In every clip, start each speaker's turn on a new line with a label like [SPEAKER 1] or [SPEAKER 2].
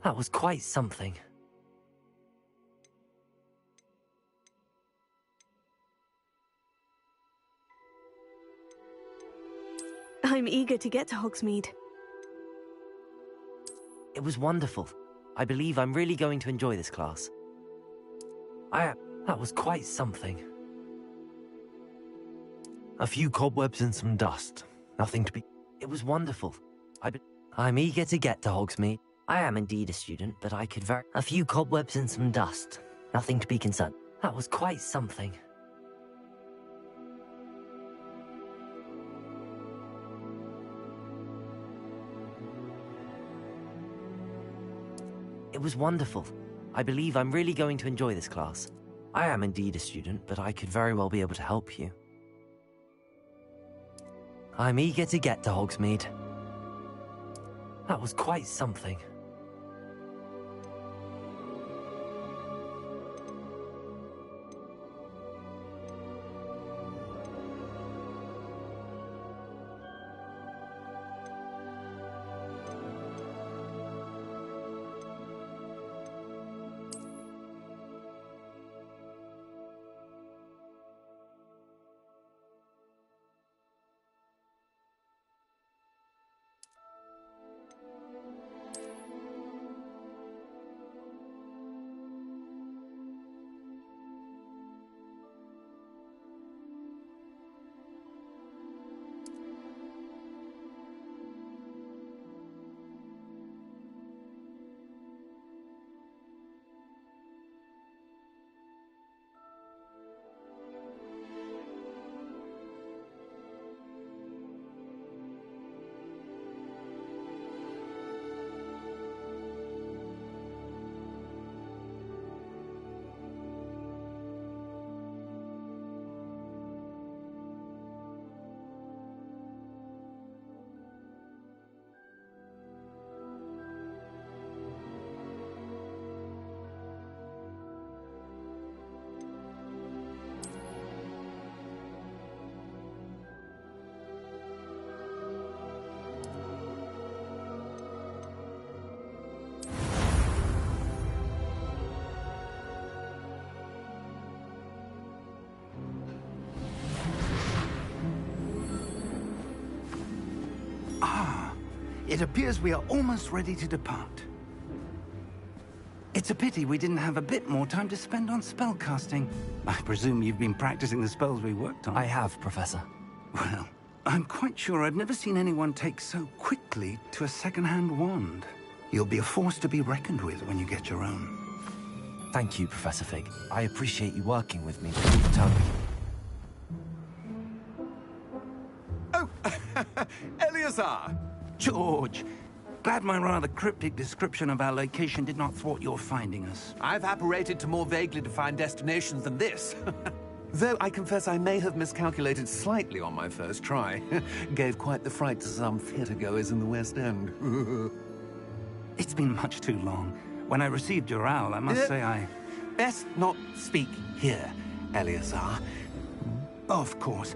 [SPEAKER 1] That was quite something.
[SPEAKER 2] I'm eager to get to Hogsmeade.
[SPEAKER 1] It was wonderful. I believe I'm really going to enjoy this class. That was quite something. A few cobwebs and some dust. Nothing to be... It was wonderful. I'm eager to get to Hogsmeade. I am indeed a student, but I could A few cobwebs and some dust. Nothing to be concerned. That was quite something. It was wonderful. I believe I'm really going to enjoy this class. I am indeed a student, but I could very well be able to help you. I'm eager to get to Hogsmeade. That was quite something.
[SPEAKER 3] It appears we are almost ready to depart. It's a pity we didn't have a bit more time to spend on spellcasting. I presume you've been practicing the spells we worked on.
[SPEAKER 1] I have, Professor.
[SPEAKER 3] Well, I'm quite sure I've never seen anyone take so quickly to a second-hand wand. You'll be a force to be reckoned with when you get your own.
[SPEAKER 1] Thank you, Professor Fig. I appreciate you working with me all the time.
[SPEAKER 4] Oh, Eleazar!
[SPEAKER 3] George, glad my rather cryptic description of our location did not thwart your finding us.
[SPEAKER 4] I've apparated to more vaguely defined destinations than this. Though I confess I may have miscalculated slightly on my first try. Gave quite the fright to some theatre-goers in the West End.
[SPEAKER 3] It's been much too long. When I received your owl, I must say I...
[SPEAKER 4] Best not speak here, Eleazar.
[SPEAKER 3] Of course.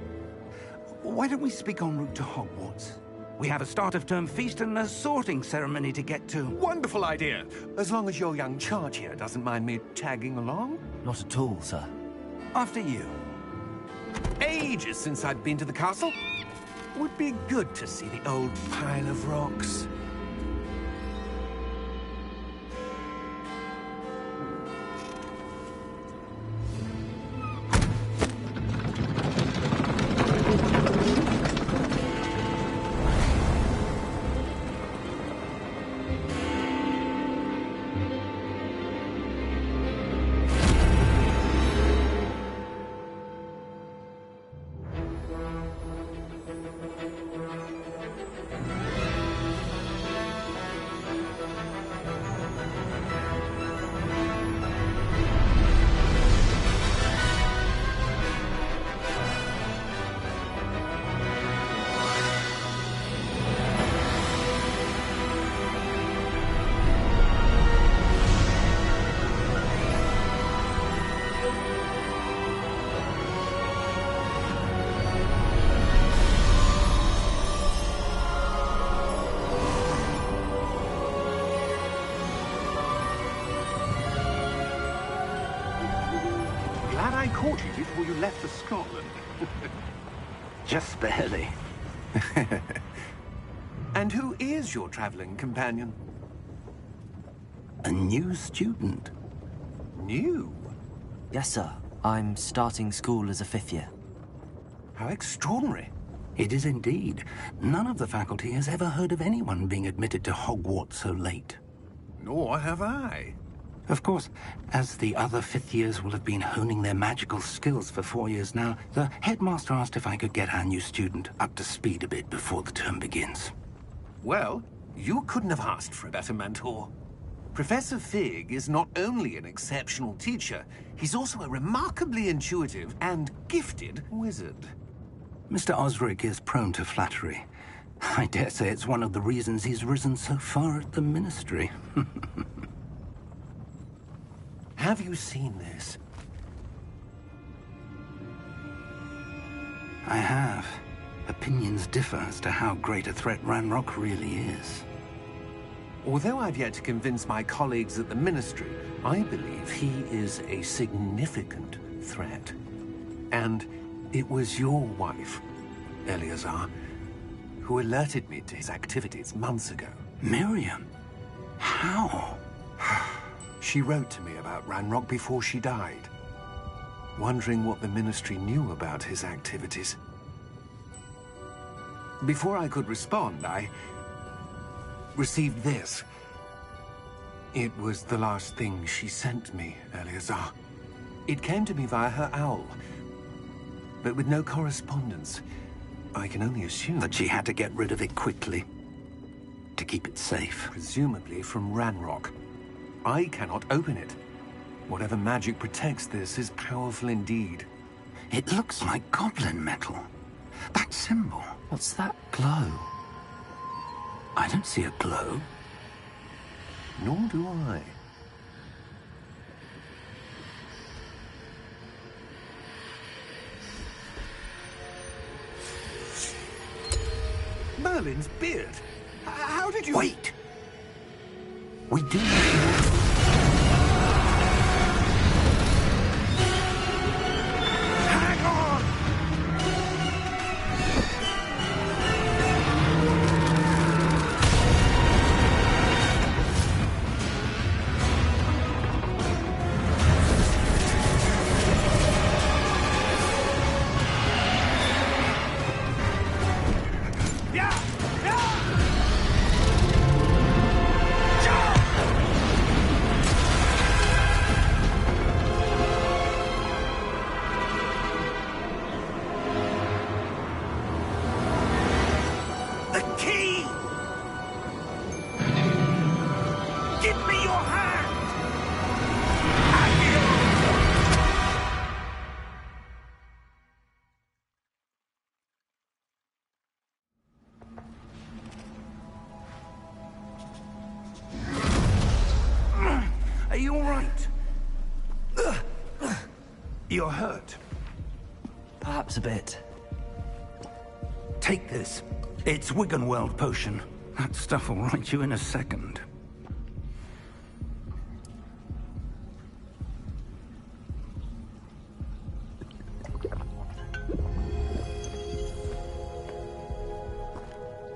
[SPEAKER 3] Why don't we speak en route to Hogwarts? We have a start-of-term feast and a sorting ceremony to get to.
[SPEAKER 4] Wonderful idea! As long as your young charge here doesn't mind me tagging along.
[SPEAKER 1] Not at all, sir.
[SPEAKER 3] After you.
[SPEAKER 4] Ages since I'd been to the castle. Would be good to see the old pile of rocks. I caught you before you left for Scotland.
[SPEAKER 3] Just barely.
[SPEAKER 4] And who is your traveling companion?
[SPEAKER 3] A new student.
[SPEAKER 4] New?
[SPEAKER 1] Yes, sir. I'm starting school as a 5th year.
[SPEAKER 4] How extraordinary.
[SPEAKER 3] It is indeed. None of the faculty has ever heard of anyone being admitted to Hogwarts so late.
[SPEAKER 4] Nor have I.
[SPEAKER 3] Of course, as the other 5th years will have been honing their magical skills for 4 years now, the headmaster asked if I could get our new student up to speed a bit before the term begins.
[SPEAKER 4] Well, you couldn't have asked for a better mentor. Professor Fig is not only an exceptional teacher, he's also a remarkably intuitive and gifted wizard.
[SPEAKER 3] Mr. Osric is prone to flattery. I dare say it's one of the reasons he's risen so far at the Ministry.
[SPEAKER 4] Have you seen this?
[SPEAKER 3] I have. Opinions differ as to how great a threat Ranrock really is.
[SPEAKER 4] Although I've yet to convince my colleagues at the Ministry, I believe he is a significant threat. And it was your wife, Eleazar, who alerted me to his activities months ago.
[SPEAKER 3] Miriam? How?
[SPEAKER 4] She wrote to me about Ranrock before she died, wondering what the Ministry knew about his activities. Before I could respond, I received this. It was the last thing she sent me, Eleazar. It came to me via her owl, but with no correspondence. I can only assume
[SPEAKER 3] That she had to get rid of it quickly, to keep it safe.
[SPEAKER 4] presumably from Ranrock. I cannot open it. Whatever magic protects this is powerful indeed.
[SPEAKER 3] It looks like goblin metal. That symbol.
[SPEAKER 1] What's that glow?
[SPEAKER 3] I don't see a glow.
[SPEAKER 4] Nor do I. Merlin's beard. How did you...
[SPEAKER 3] Wait! We do need to...
[SPEAKER 4] Hang on! Yeah! Yeah! The key! Give me your hand!
[SPEAKER 3] Are you all right? You're hurt.
[SPEAKER 1] Perhaps a bit.
[SPEAKER 3] Take this. It's Wiggenweld potion. That stuff will right you in a second.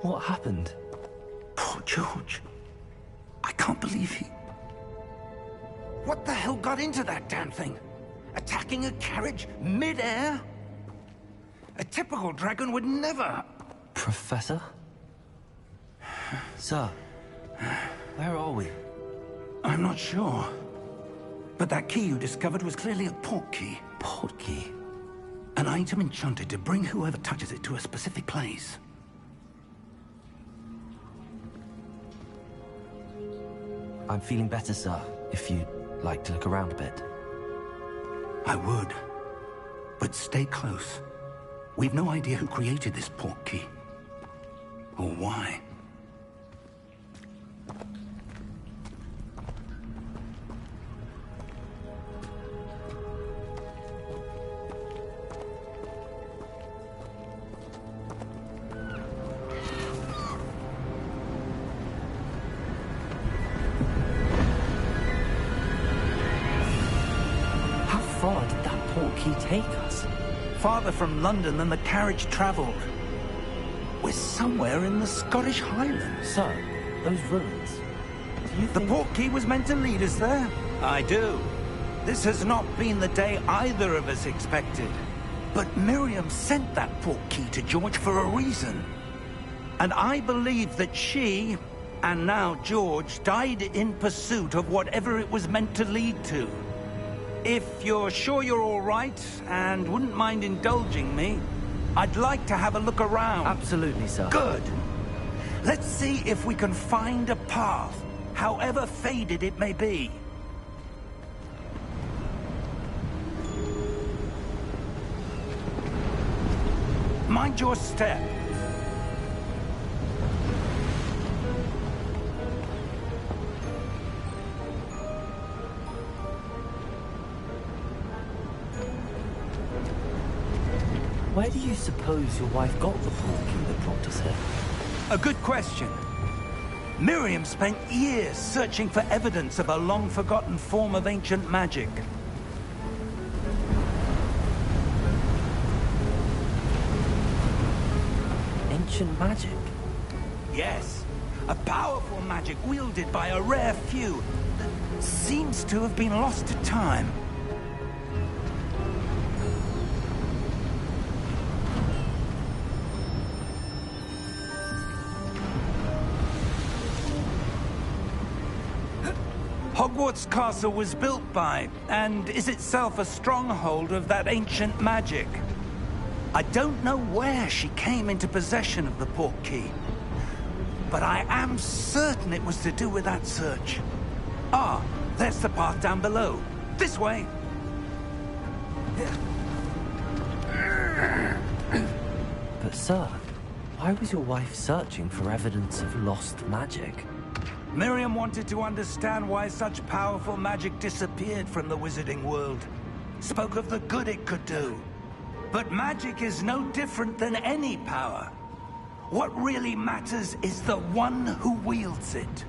[SPEAKER 1] What happened?
[SPEAKER 3] Poor George. I can't believe he... What the hell got into that damn thing? Attacking a carriage mid-air? A typical dragon would never...
[SPEAKER 1] Professor? Sir, where are we?
[SPEAKER 3] I'm not sure. But that key you discovered was clearly a port key.
[SPEAKER 1] Port key?
[SPEAKER 3] An item enchanted to bring whoever touches it to a specific place.
[SPEAKER 1] I'm feeling better, sir, if you'd like to look around a bit.
[SPEAKER 3] I would. But stay close. We've no idea who created this port key. Or why.
[SPEAKER 1] How far did that portkey take us?
[SPEAKER 3] Farther from London than the carriage travelled. We're somewhere in the Scottish Highlands.
[SPEAKER 1] So, those ruins. Do you
[SPEAKER 3] The
[SPEAKER 1] think...
[SPEAKER 3] portkey was meant to lead us there? I do. This has not been the day either of us expected. But Miriam sent that portkey to George for a reason. And I believe that she, and now George, died in pursuit of whatever it was meant to lead to. If you're sure you're all right, and wouldn't mind indulging me, I'd like to have a look around.
[SPEAKER 1] Absolutely, sir.
[SPEAKER 3] Good. Let's see if we can find a path, however faded it may be. Mind your step.
[SPEAKER 1] Where do you suppose your wife got the portkey that brought us here?
[SPEAKER 3] A good question. Miriam spent years searching for evidence of a long-forgotten form of ancient magic.
[SPEAKER 1] Ancient magic?
[SPEAKER 3] Yes, a powerful magic wielded by a rare few that seems to have been lost to time. Hogwarts Castle was built by, and is itself a stronghold of that ancient magic. I don't know where she came into possession of the portkey, but I am certain it was to do with that search. Ah, there's the path down below. This way.
[SPEAKER 1] But sir, why was your wife searching for evidence of lost magic?
[SPEAKER 3] Miriam wanted to understand why such powerful magic disappeared from the wizarding world. Spoke of the good it could do. But magic is no different than any power. What really matters is the one who wields it.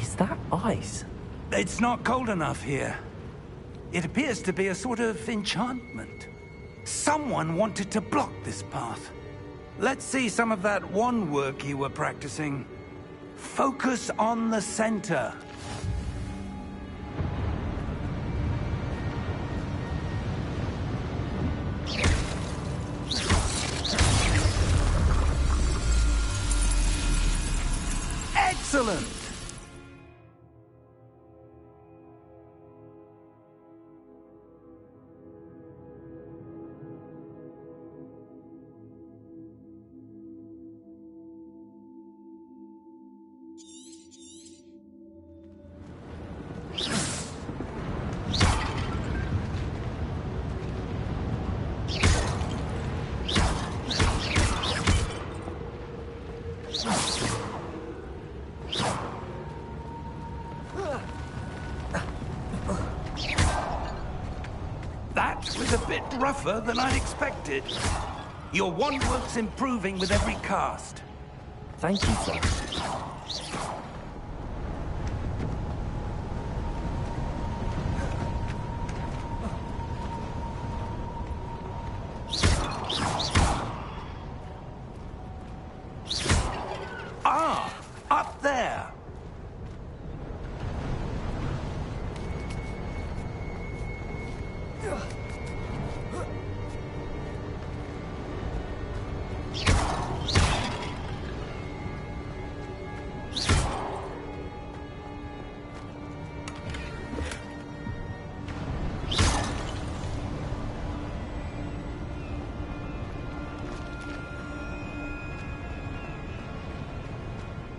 [SPEAKER 1] Is that ice?
[SPEAKER 3] It's not cold enough here. It appears to be a sort of enchantment. Someone wanted to block this path. Let's see some of that wand work you were practicing. Focus on the center. Excellent! That was a bit rougher than I'd expected. Your wand work's improving with every cast.
[SPEAKER 1] Thank you, sir.
[SPEAKER 3] Ah, up there.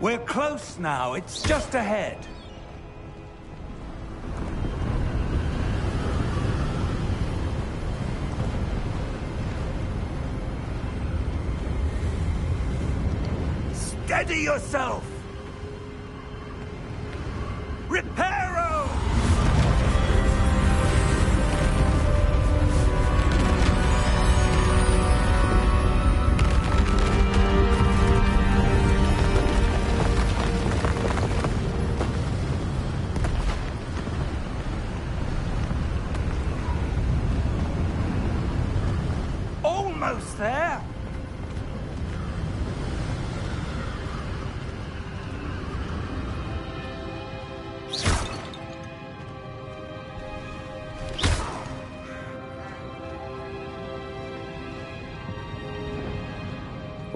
[SPEAKER 3] We're close now. It's just ahead. Steady yourself! Reparo!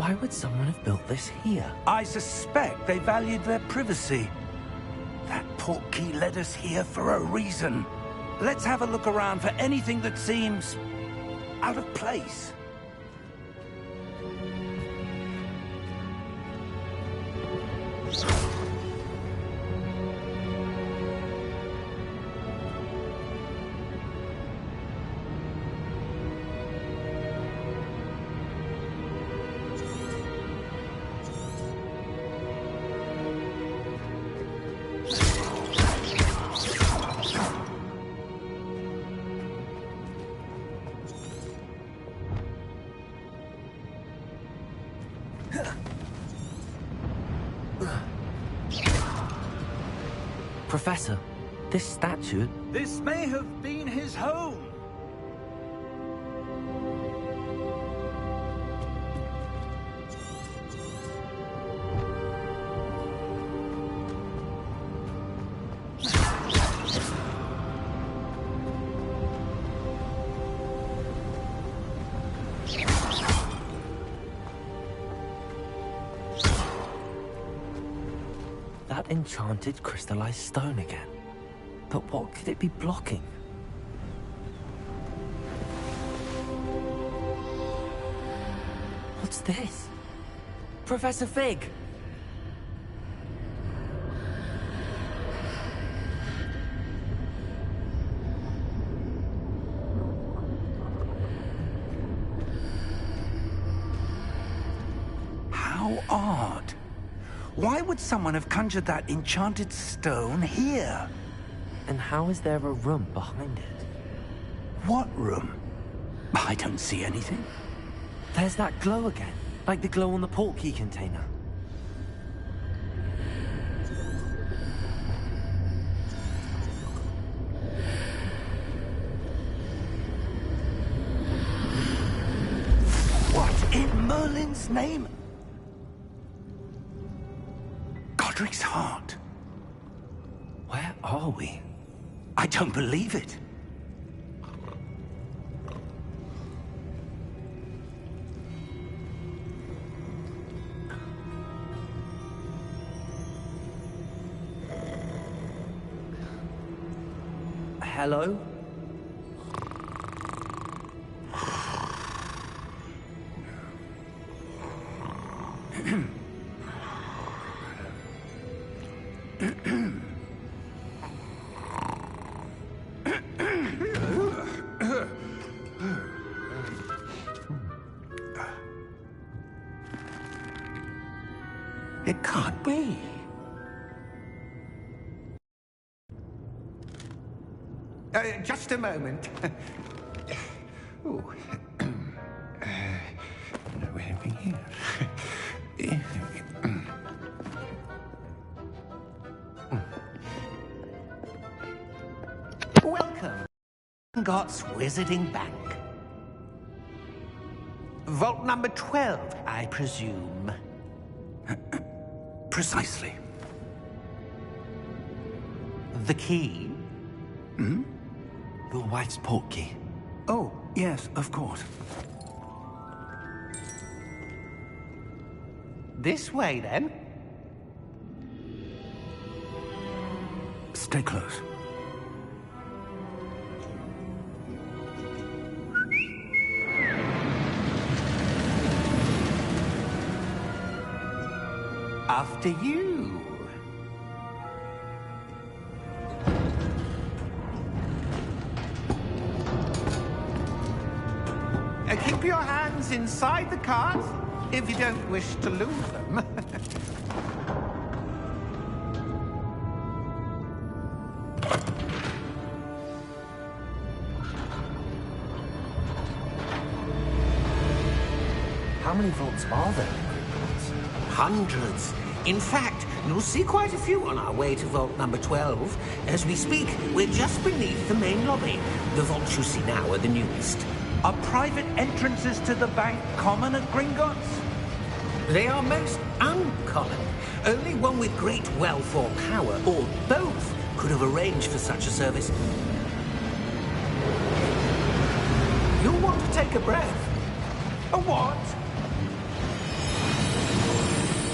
[SPEAKER 1] Why would someone have built this here?
[SPEAKER 3] I suspect they valued their privacy. That portkey led us here for a reason. Let's have a look around for anything that seems out of place.
[SPEAKER 1] Professor, this statue...
[SPEAKER 3] This may have been his home.
[SPEAKER 1] That enchanted crystallized stone again. But what could it be blocking? What's this? Professor Fig!
[SPEAKER 3] How odd. Why would someone have conjured that enchanted stone here?
[SPEAKER 1] And how is there a room behind it?
[SPEAKER 3] What room? I don't see anything.
[SPEAKER 1] There's that glow again, like the glow on the portkey container.
[SPEAKER 3] What in Merlin's name? Godric's heart.
[SPEAKER 1] Where are we?
[SPEAKER 3] I don't believe it.
[SPEAKER 1] Hello?
[SPEAKER 3] It can't be. Just a moment. Ooh. Where are we here? Welcome, Got's Wizarding Bank. Vault number 12, I presume. Precisely. The key?
[SPEAKER 1] Hmm? Your wife's portkey.
[SPEAKER 3] Oh, yes, of course. This way, then. Stay close. After you. Keep your hands inside the cart if you don't wish to lose them.
[SPEAKER 1] How many vaults are there in Gringotts?
[SPEAKER 5] Hundreds. In fact, you'll see quite a few on our way to vault number 12. As we speak, we're just beneath the main lobby. The vaults you see now are the newest.
[SPEAKER 3] Are private entrances to the bank common at Gringotts?
[SPEAKER 5] They are most uncommon. Only one with great wealth or power, or both, could have arranged for such a service. You'll want to take a breath.
[SPEAKER 3] A what?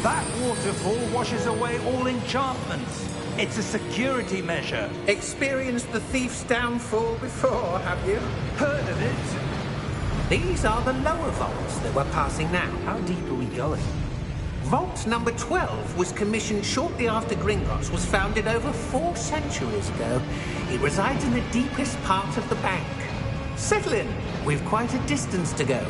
[SPEAKER 3] That waterfall washes away all enchantments. It's a security measure.
[SPEAKER 5] Experienced the thief's downfall before, have you?
[SPEAKER 3] Heard of it?
[SPEAKER 5] These are the lower vaults that we're passing now.
[SPEAKER 1] How deep are we going?
[SPEAKER 5] Vault number 12 was commissioned shortly after Gringotts was founded over 4 centuries ago. It resides in the deepest part of the bank. Settle in. We've quite a distance to go.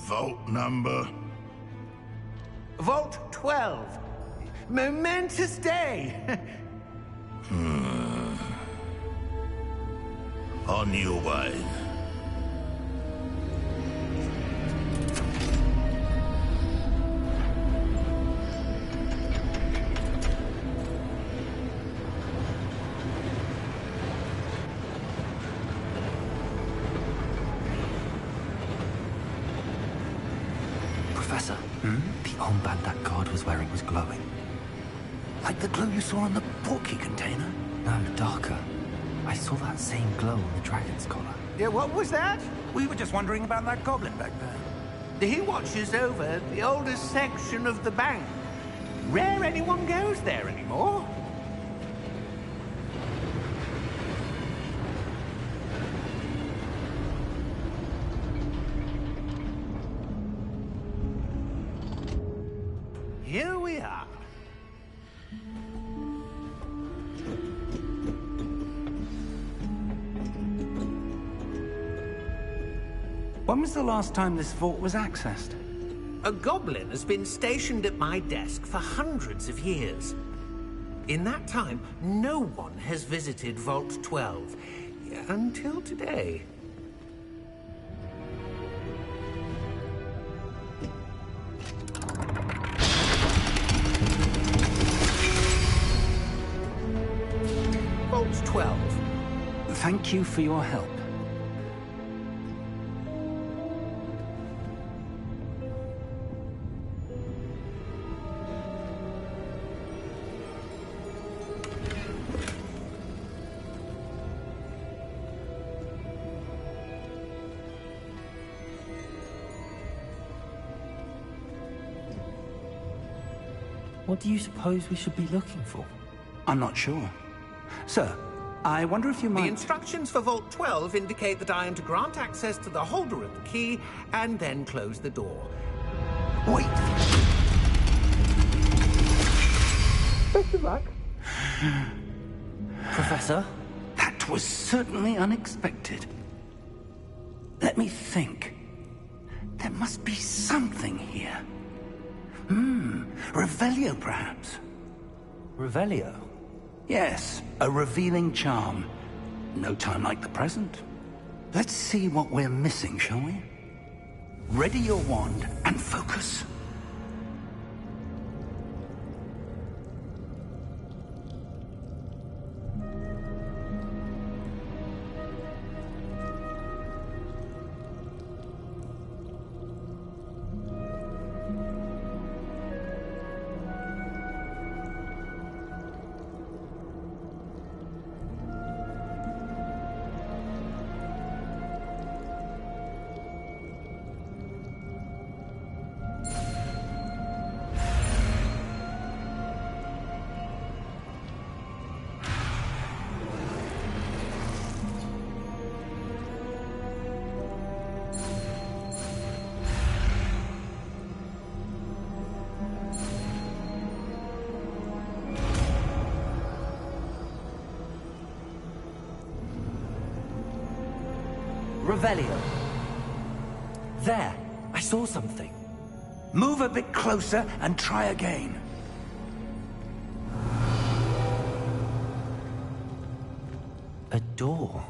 [SPEAKER 6] Vault number?
[SPEAKER 3] Vault 12. Momentous day.
[SPEAKER 6] On your way.
[SPEAKER 1] Professor, the armband that guard was wearing was glowing.
[SPEAKER 3] Like the glow you saw on the portkey container?
[SPEAKER 1] No, darker. I saw that same glow on the dragon's collar.
[SPEAKER 3] Yeah, what was that? We were just wondering about that goblin back there.
[SPEAKER 5] He watches over the oldest section of the bank. Rare anyone goes there anymore. Here we are.
[SPEAKER 3] When was the last time this vault was accessed?
[SPEAKER 5] A goblin has been stationed at my desk for hundreds of years. In that time, no one has visited Vault 12. Until today. Vault 12.
[SPEAKER 3] Thank you for your help.
[SPEAKER 1] What do you suppose we should be looking for?
[SPEAKER 3] I'm not sure. Sir, I wonder if you might...
[SPEAKER 5] The instructions for Vault 12 indicate that I am to grant access to the holder of the key and then close the door.
[SPEAKER 3] Wait!
[SPEAKER 5] Best of luck.
[SPEAKER 1] Professor?
[SPEAKER 3] That was certainly unexpected. Let me think. There must be something here. Revelio, perhaps?
[SPEAKER 1] Revelio?
[SPEAKER 3] Yes, a revealing charm. No time like the present. Let's see what we're missing, shall we? Ready your wand and focus.
[SPEAKER 1] Revelio. There, I saw something.
[SPEAKER 3] Move a bit closer and try again.
[SPEAKER 1] A door.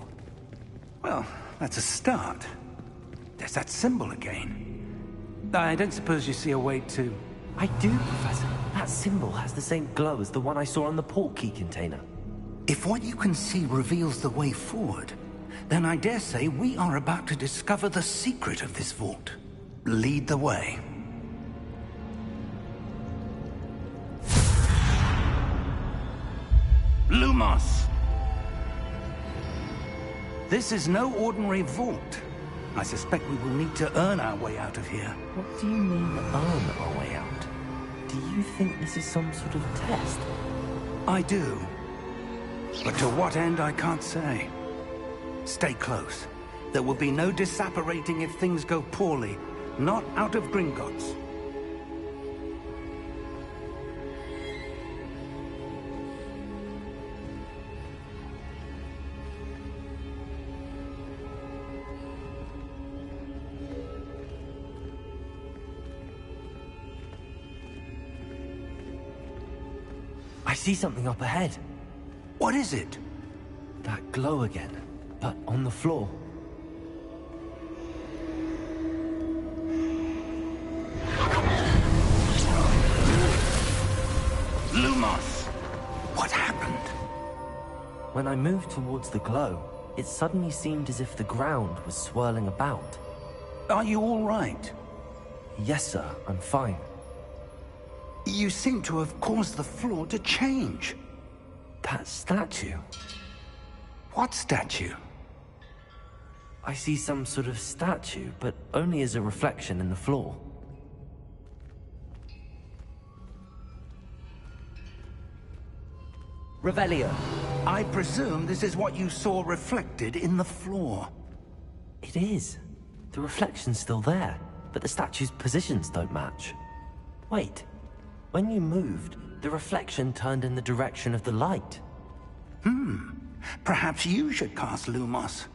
[SPEAKER 3] Well, that's a start. There's that symbol again. I don't suppose you see a way to...
[SPEAKER 1] I do, Professor. That symbol has the same glow as the one I saw on the portkey container.
[SPEAKER 3] If what you can see reveals the way forward, then I dare say we are about to discover the secret of this vault. Lead the way. Lumos! This is no ordinary vault. I suspect we will need to earn our way out of here.
[SPEAKER 1] What do you mean, earn our way out? Do you think this is some sort of test?
[SPEAKER 3] I do. But to what end, I can't say. Stay close. There will be no disapparating if things go poorly. Not out of Gringotts.
[SPEAKER 1] I see something up ahead.
[SPEAKER 3] What is it?
[SPEAKER 1] That glow again, but on the floor.
[SPEAKER 3] Lumos! What happened?
[SPEAKER 1] When I moved towards the glow, it suddenly seemed as if the ground was swirling about.
[SPEAKER 3] Are you all right?
[SPEAKER 1] Yes, sir, I'm fine.
[SPEAKER 3] You seem to have caused the floor to change.
[SPEAKER 1] That statue.
[SPEAKER 3] What statue?
[SPEAKER 1] I see some sort of statue, but only as a reflection in the floor. Revelio.
[SPEAKER 3] I presume this is what you saw reflected in the floor.
[SPEAKER 1] It is. The reflection's still there, but the statue's positions don't match. Wait. When you moved, the reflection turned in the direction of the light.
[SPEAKER 3] Perhaps you should cast Lumos.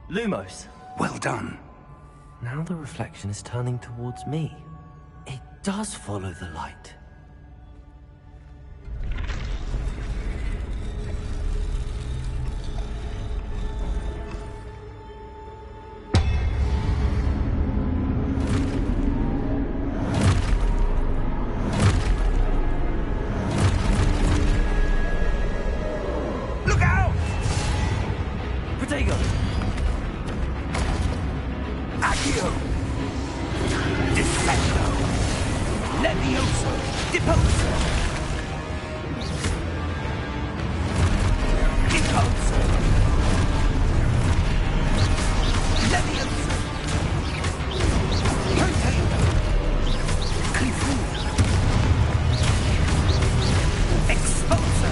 [SPEAKER 1] Lumos.
[SPEAKER 3] Well done.
[SPEAKER 1] Now the reflection is turning towards me. It does follow the light.
[SPEAKER 3] Look out!
[SPEAKER 1] Protego!
[SPEAKER 3] Accio! Defendo! Levioso! Deposo! Deposo! Levioso! Protego! Confuso! Exposo!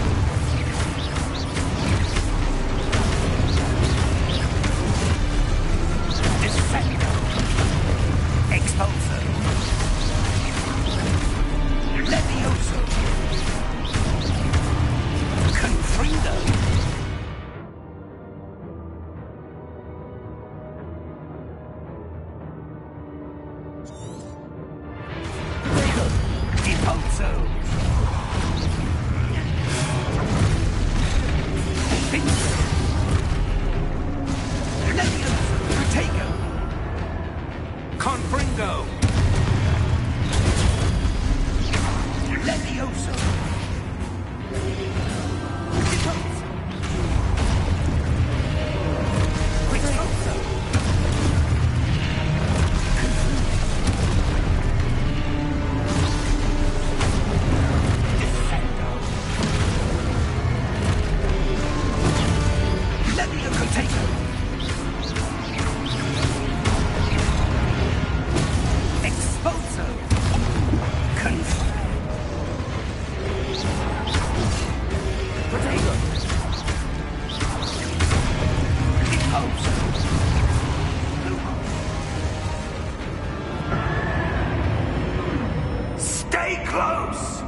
[SPEAKER 3] Defendo! Expulso! Levioso! Confrido! Deposo! Pinto! Levioso! Protego! Confringo! Levioso! Deposo! Quixoso! Defendo! Levioso! Taco! Exposo! Protego! Deposo! Stay close!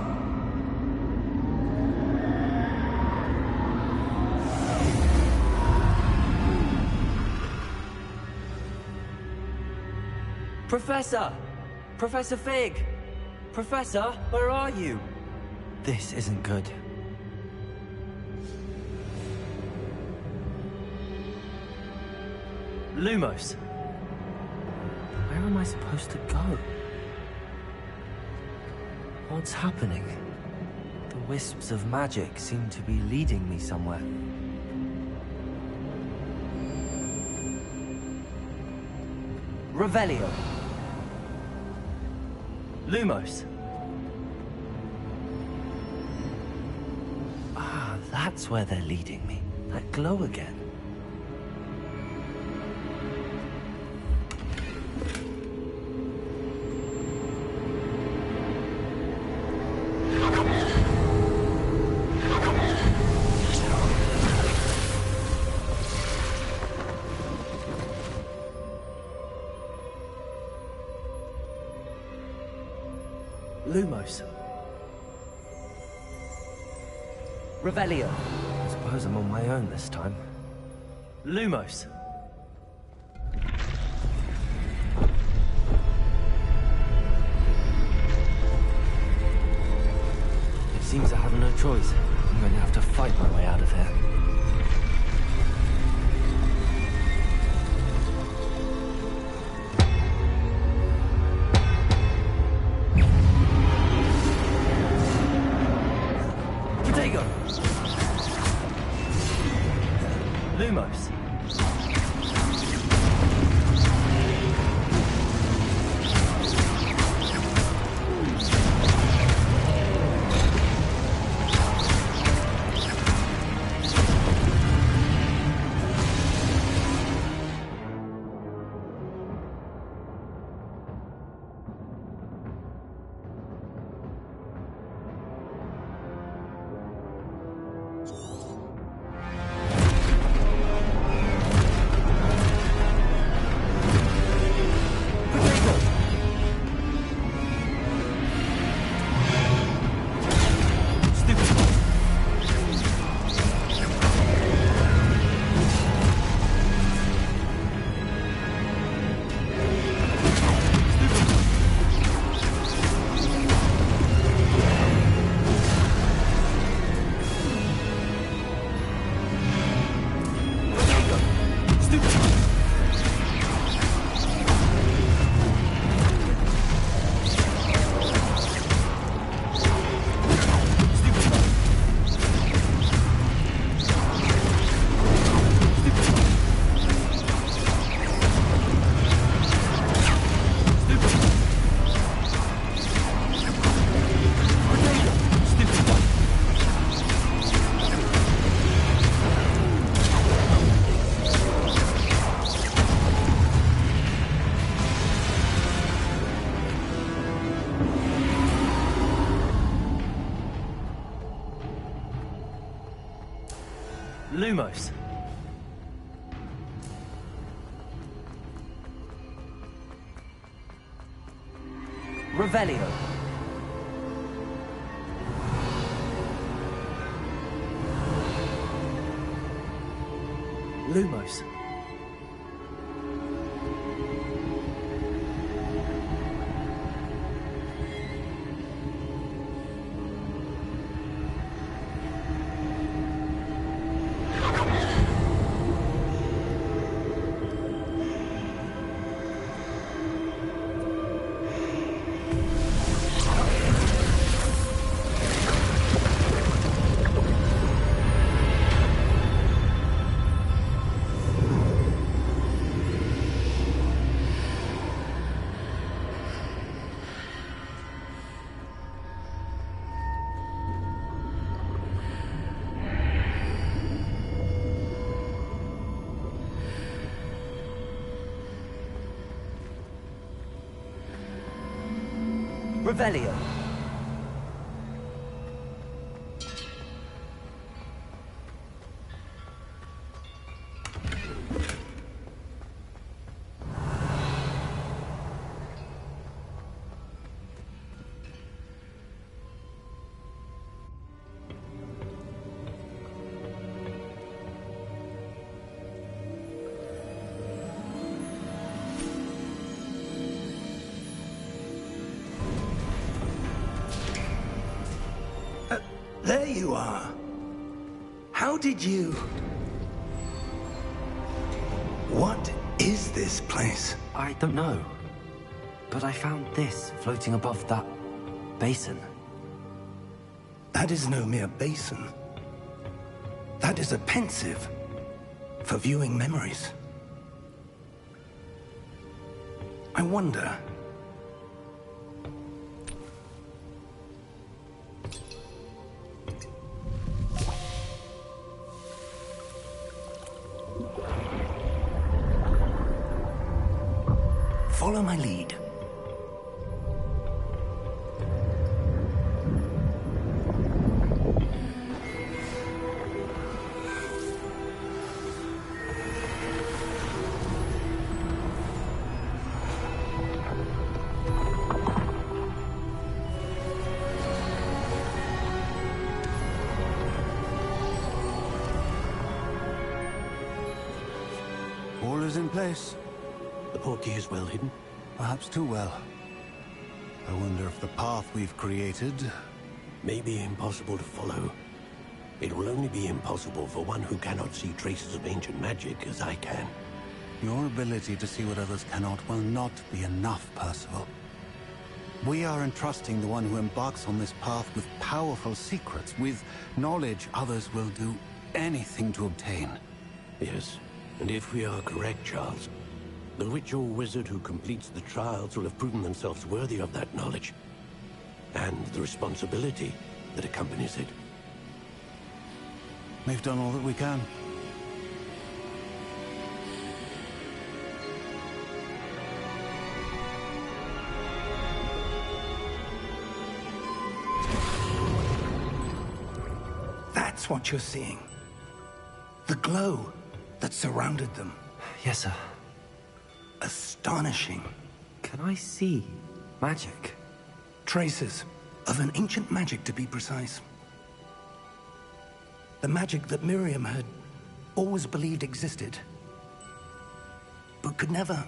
[SPEAKER 1] Professor! Professor Fig! Professor, where are you? This isn't good. Lumos. Where am I supposed to go? What's happening? The wisps of magic seem to be leading me somewhere. Revelio. Lumos. Ah, that's where they're leading me. That glow again. Lumos. Revelio. I suppose I'm on my own this time. Lumos. It seems I have no choice. I'm going to have to fight my way out of here. Lumos. Lumos. Revelio. Lumos. Revelio.
[SPEAKER 3] There you are. How did you... What is this place?
[SPEAKER 1] I don't know. But I found this floating above that basin.
[SPEAKER 3] That is no mere basin. That is a pensive for viewing memories. I wonder... Follow my lead.
[SPEAKER 7] All is in place.
[SPEAKER 8] The portkey is well hidden.
[SPEAKER 7] Perhaps too well. I wonder if the path we've created...
[SPEAKER 8] May be impossible to follow. It will only be impossible for one who cannot see traces of ancient magic as I can.
[SPEAKER 7] Your ability to see what others cannot will not be enough, Percival. We are entrusting the one who embarks on this path with powerful secrets, with knowledge others will do anything to obtain.
[SPEAKER 8] Yes, and if we are correct, Charles, the witch or wizard who completes the trials will have proven themselves worthy of that knowledge, and the responsibility that accompanies it.
[SPEAKER 7] We've done all that we can.
[SPEAKER 3] That's what you're seeing. The glow that surrounded them.
[SPEAKER 1] Yes, sir.
[SPEAKER 3] Astonishing.
[SPEAKER 1] Can I see magic?
[SPEAKER 3] Traces of an ancient magic, to be precise. The magic that Miriam had always believed existed, but could never.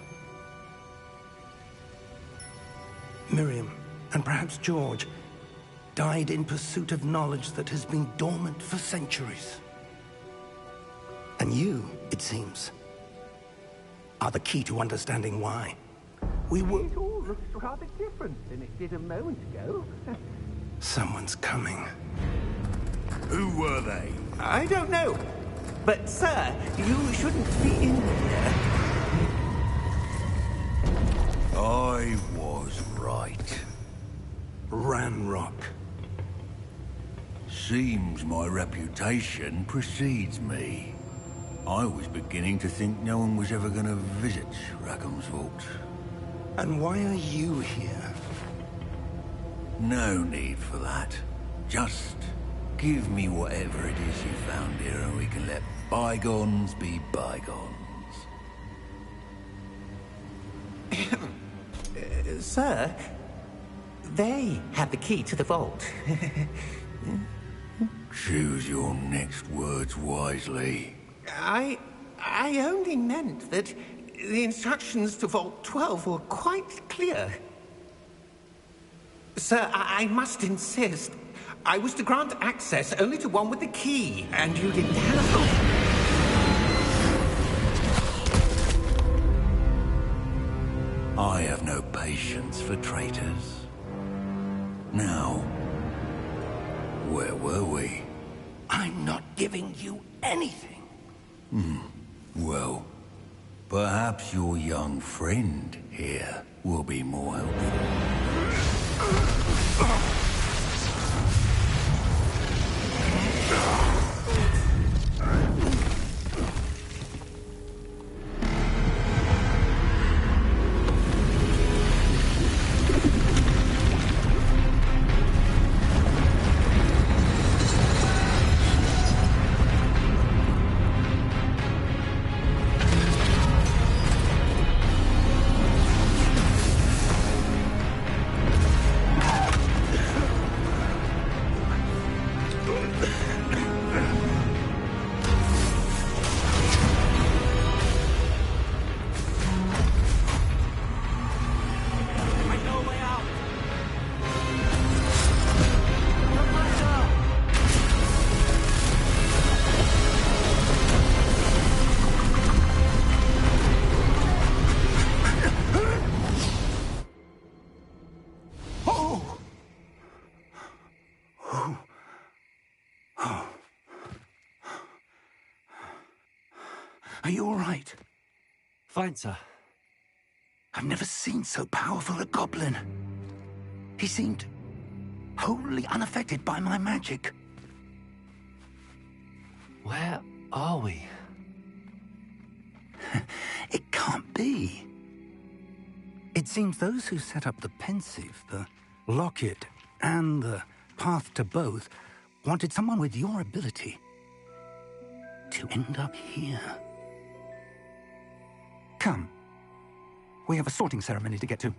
[SPEAKER 3] Miriam, and perhaps George, died in pursuit of knowledge that has been dormant for centuries. And you, it seems, are the key to understanding why. We were...
[SPEAKER 5] It all looks rather different than it did a moment ago.
[SPEAKER 3] Someone's coming.
[SPEAKER 6] Who were they?
[SPEAKER 5] I don't know. But, sir, you shouldn't be in here.
[SPEAKER 6] I was right.
[SPEAKER 3] Ranrock.
[SPEAKER 6] Seems my reputation precedes me. I was beginning to think no one was ever going to visit Rackham's Vault.
[SPEAKER 3] And why are you here?
[SPEAKER 6] No need for that. Just give me whatever it is you found here and we can let bygones be bygones.
[SPEAKER 5] Sir, they have the key to the vault.
[SPEAKER 6] Choose your next words wisely.
[SPEAKER 5] I only meant that the instructions to Vault 12 were quite clear. Sir, I must insist. I was to grant access only to one with the key, and you didn't have...
[SPEAKER 6] I have no patience for traitors. Now, where were we?
[SPEAKER 3] I'm not giving you anything.
[SPEAKER 6] Well, perhaps your young friend here will be more helpful.
[SPEAKER 3] Oh. Are you all right?
[SPEAKER 1] Fine, sir.
[SPEAKER 3] I've never seen so powerful a goblin. He seemed wholly unaffected by my magic.
[SPEAKER 1] Where are we?
[SPEAKER 3] It can't be. It seems those who set up the pensive, the locket, and the path to both wanted someone with your ability to end up here. Come. We have a sorting ceremony to get to.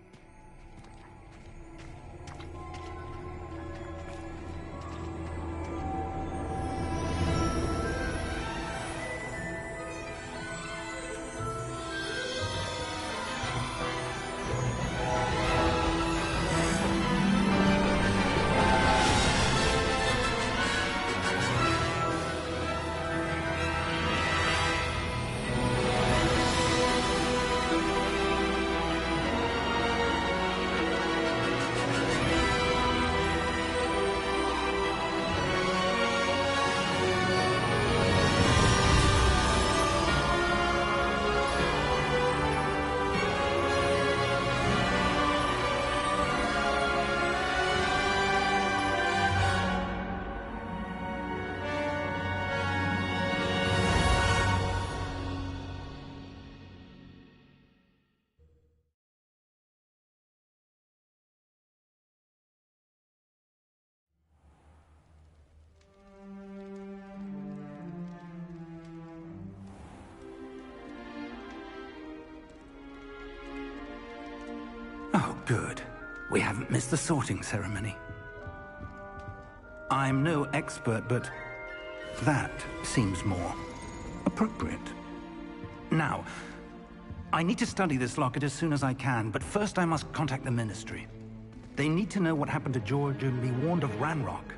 [SPEAKER 3] Oh, good. We haven't missed the sorting ceremony. I'm no expert, but that seems more appropriate. Now, I need to study this locket as soon as I can, but first I must contact the Ministry. They need to know what happened to George and be warned of Ranrock.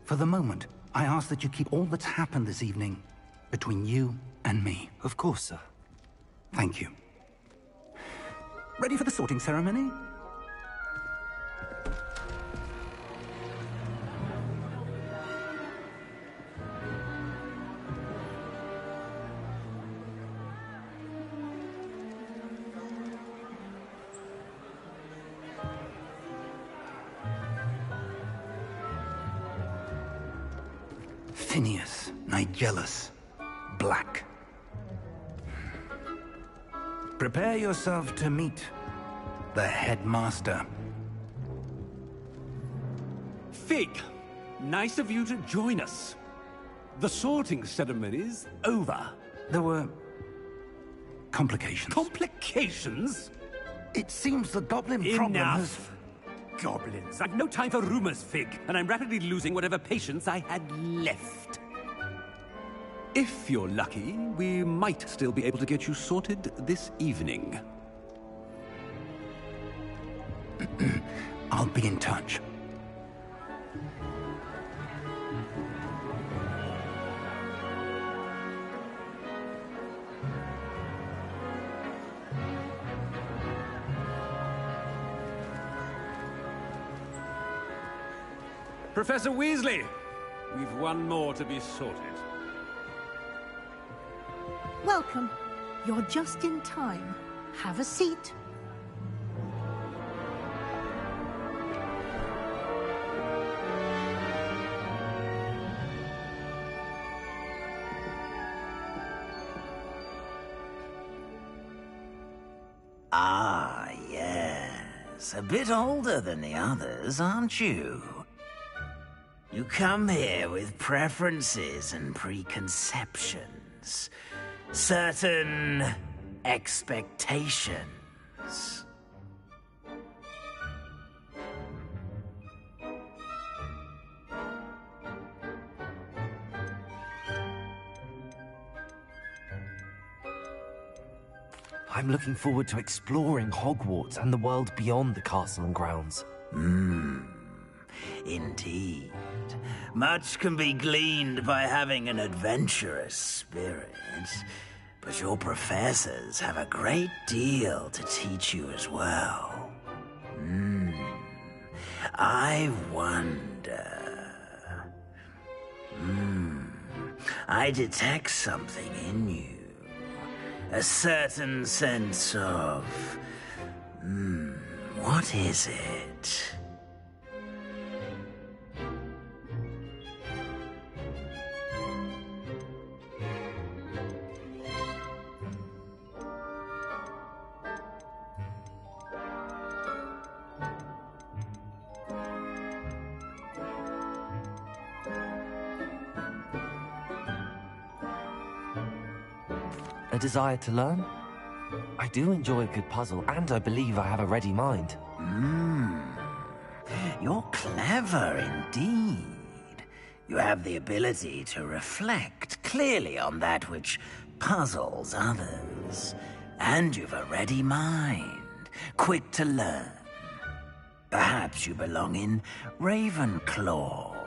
[SPEAKER 3] For the moment, I ask that you keep all that's happened this evening between you and me.
[SPEAKER 1] Of course, sir.
[SPEAKER 3] Thank you. Ready for the sorting ceremony? Phineas, Nigellus, Black. Prepare yourself to meet the headmaster.
[SPEAKER 9] Fig, nice of you to join us. The sorting ceremony's over.
[SPEAKER 3] There were complications.
[SPEAKER 9] Complications?
[SPEAKER 3] It seems the goblin problem has...
[SPEAKER 9] Enough! Goblins. I've no time for rumors, Fig, and I'm rapidly losing whatever patience I had left. If you're lucky, we might still be able to get you sorted this evening.
[SPEAKER 3] I'll be in touch.
[SPEAKER 9] Professor Weasley, we've one more to be sorted.
[SPEAKER 10] Welcome. You're just in time. Have a seat.
[SPEAKER 11] Ah, yes. A bit older than the others, aren't you? You come here with preferences and preconceptions. Certain expectations.
[SPEAKER 1] I'm looking forward to exploring Hogwarts and the world beyond the castle and grounds.
[SPEAKER 11] Indeed. Much can be gleaned by having an adventurous spirit, but your professors have a great deal to teach you as well. I wonder... I detect something in you. A certain sense of... what is it?
[SPEAKER 1] A desire to learn? I do enjoy a good puzzle, and I believe I have a ready mind.
[SPEAKER 11] You're clever indeed. You have the ability to reflect clearly on that which puzzles others. And you've a ready mind, quick to learn. Perhaps you belong in Ravenclaw.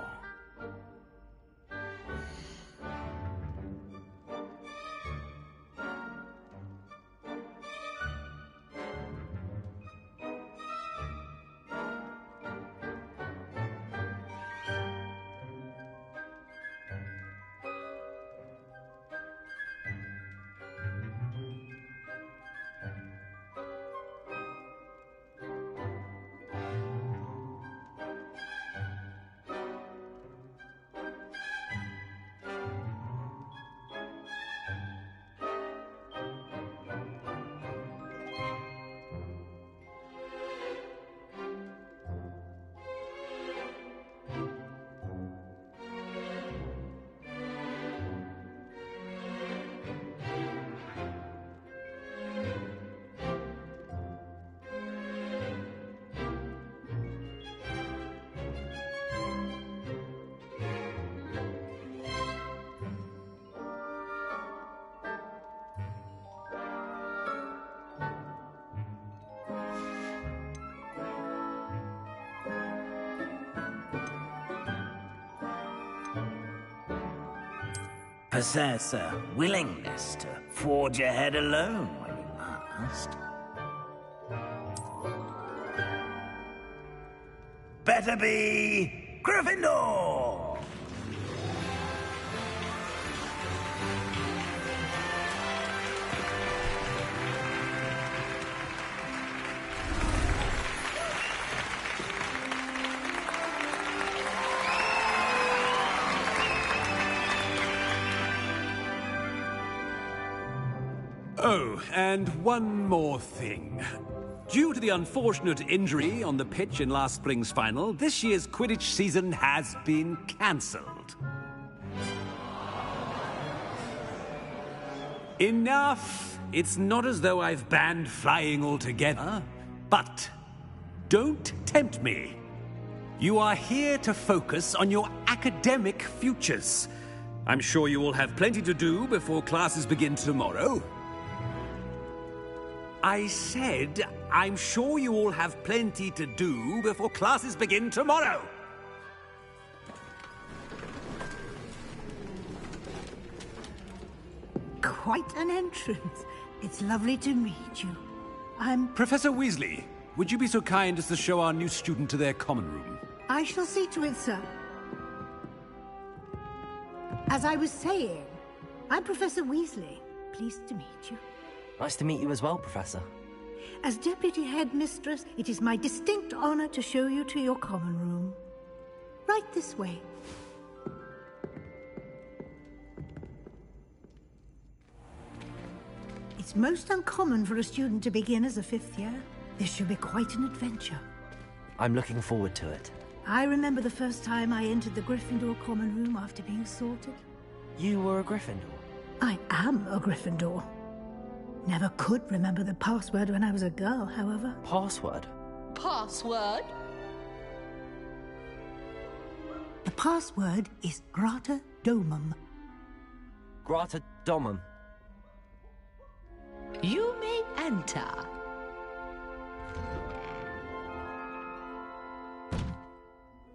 [SPEAKER 11] Possess a willingness to forge ahead alone when you must. Better be Gryffindor!
[SPEAKER 9] Oh, and one more thing. Due to the unfortunate injury on the pitch in last spring's final, this year's Quidditch season has been cancelled. Enough! It's not as though I've banned flying altogether, but don't tempt me. You are here to focus on your academic futures. I'm sure you will have plenty to do before classes begin tomorrow. I said, I'm sure you all have plenty to do before classes begin tomorrow.
[SPEAKER 10] Quite an entrance. It's lovely to meet you. I'm...
[SPEAKER 9] Professor Weasley, would you be so kind as to show our new student to their common room?
[SPEAKER 10] I shall see to it, sir. As I was saying, I'm Professor Weasley. Pleased to meet you.
[SPEAKER 1] Nice to meet you as well, Professor.
[SPEAKER 10] As Deputy Headmistress, it is my distinct honor to show you to your common room. Right this way. It's most uncommon for a student to begin as a fifth year. This should be quite an adventure.
[SPEAKER 1] I'm looking forward to it.
[SPEAKER 10] I remember the first time I entered the Gryffindor common room after being sorted.
[SPEAKER 1] You were a Gryffindor?
[SPEAKER 10] I am a Gryffindor. Never could remember the password when I was a girl, however.
[SPEAKER 1] Password?
[SPEAKER 12] Password?
[SPEAKER 10] The password is Grata Domum.
[SPEAKER 1] Grata Domum.
[SPEAKER 12] You may enter.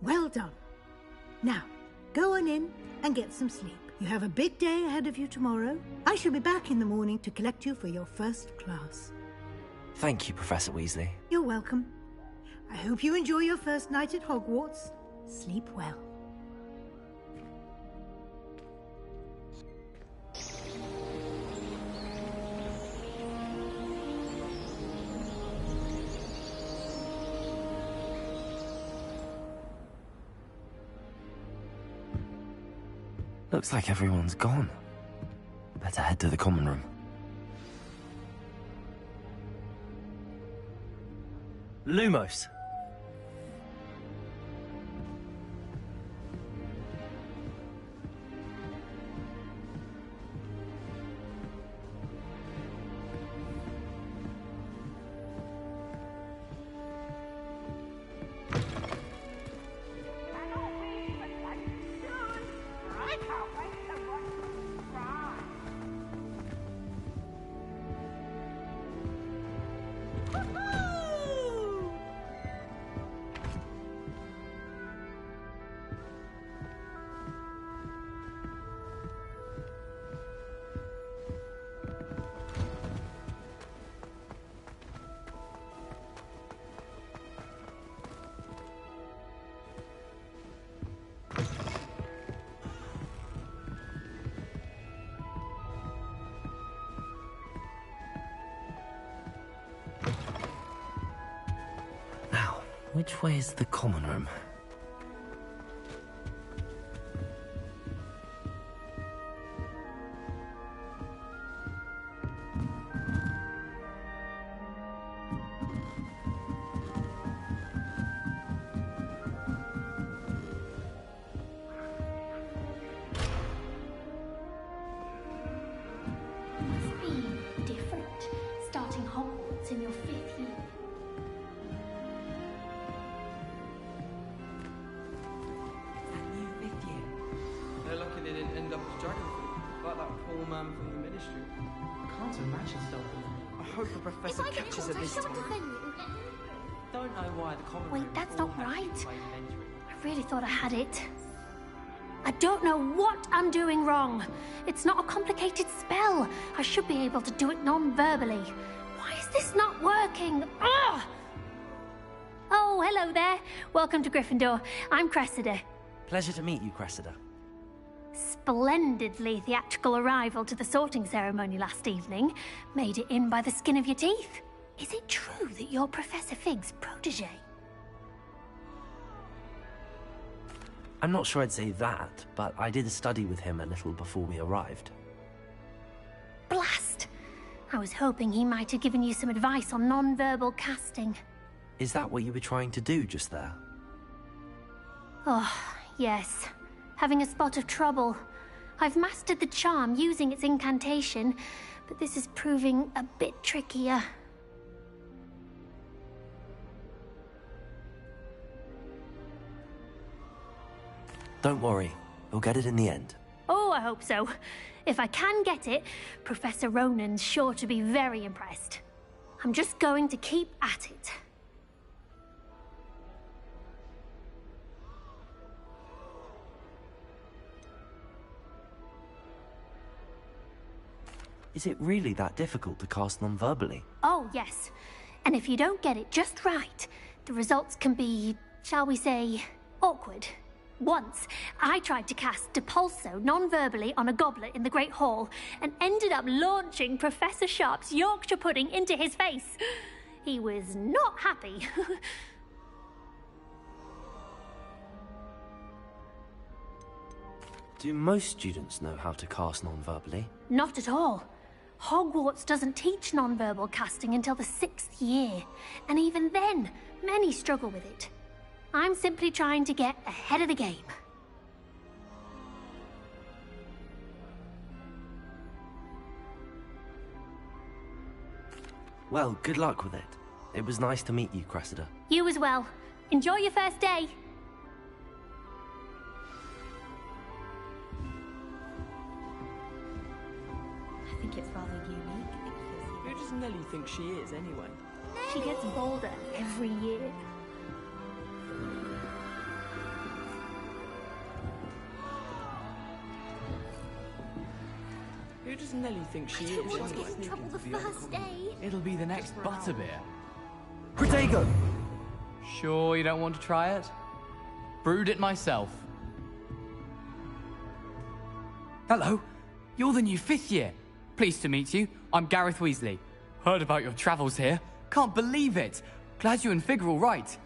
[SPEAKER 10] Well done. Now, go on in and get some sleep. You have a big day ahead of you tomorrow. I shall be back in the morning to collect you for your first class.
[SPEAKER 1] Thank you, Professor Weasley.
[SPEAKER 10] You're welcome. I hope you enjoy your first night at Hogwarts. Sleep well.
[SPEAKER 1] Looks like everyone's gone. Better head to the common room. Lumos. Which way is the common room?
[SPEAKER 13] Must be different, starting Hogwarts in your 5th year.
[SPEAKER 14] Man from the ministry. I can't imagine something. I hope the professor catches her this time. Don't know why the common
[SPEAKER 13] Wait,
[SPEAKER 14] room
[SPEAKER 13] that's
[SPEAKER 14] all
[SPEAKER 13] not
[SPEAKER 14] had
[SPEAKER 13] right.
[SPEAKER 14] to play mentoring.
[SPEAKER 13] I really thought I had it. I don't know what I'm doing wrong. It's not a complicated spell. I should be able to do it non-verbally. Why is this not working? Ugh! Oh, hello there. Welcome to Gryffindor. I'm Cressida.
[SPEAKER 1] Pleasure to meet you, Cressida.
[SPEAKER 13] Splendidly theatrical arrival to the sorting ceremony last evening. Made it in by the skin of your teeth. Is it true that you're Professor Fig's protege?
[SPEAKER 1] I'm not sure I'd say that, but I did study with him a little before we arrived.
[SPEAKER 13] Blast! I was hoping he might have given you some advice on non-verbal casting.
[SPEAKER 1] Is that what you were trying to do just there?
[SPEAKER 13] Oh, yes. Having a spot of trouble. I've mastered the charm using its incantation, but this is proving a bit trickier.
[SPEAKER 1] Don't worry, we'll get it in the end.
[SPEAKER 13] Oh, I hope so. If I can get it, Professor Ronan's sure to be very impressed. I'm just going to keep at it.
[SPEAKER 1] Is it really that difficult to cast non-verbally?
[SPEAKER 13] Oh, yes. And if you don't get it just right, the results can be, shall we say, awkward. Once, I tried to cast Depulso non-verbally on a goblet in the Great Hall and ended up launching Professor Sharp's Yorkshire pudding into his face. He was not happy.
[SPEAKER 1] Do most students know how to cast non-verbally?
[SPEAKER 13] Not at all. Hogwarts doesn't teach non-verbal casting until the 6th year, and even then, many struggle with it. I'm simply trying to get ahead of the game.
[SPEAKER 1] Well, good luck with it. It was nice to meet you, Cressida.
[SPEAKER 13] You as well. Enjoy your first day.
[SPEAKER 2] I think it's rather unique.
[SPEAKER 14] Who does Nellie think she is, anyway?
[SPEAKER 13] She gets bolder every year.
[SPEAKER 14] Who does Nellie think she is?
[SPEAKER 13] I don't want to
[SPEAKER 14] anyway?
[SPEAKER 13] get in trouble the first day.
[SPEAKER 15] It'll be the next butterbeer.
[SPEAKER 1] Protego!
[SPEAKER 15] Sure you don't want to try it? Brewed it myself. Hello, you're the new 5th year. Pleased to meet you. I'm Gareth Weasley. Heard about your travels here. Can't believe it. Glad you and Fig are all right.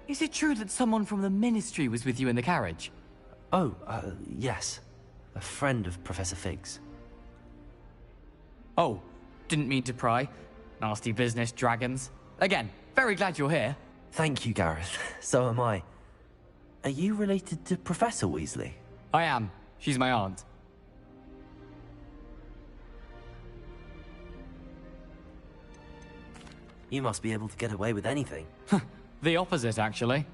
[SPEAKER 15] Is it true that someone from the Ministry was with you in the carriage?
[SPEAKER 1] Oh, yes. a friend of Professor Fig's.
[SPEAKER 15] Oh, didn't mean to pry. Nasty business, dragons. Again, very glad you're here.
[SPEAKER 1] Thank you, Gareth. So am I. Are you related to Professor Weasley?
[SPEAKER 15] I am. She's my aunt.
[SPEAKER 1] You must be able to get away with anything.
[SPEAKER 15] The opposite, actually.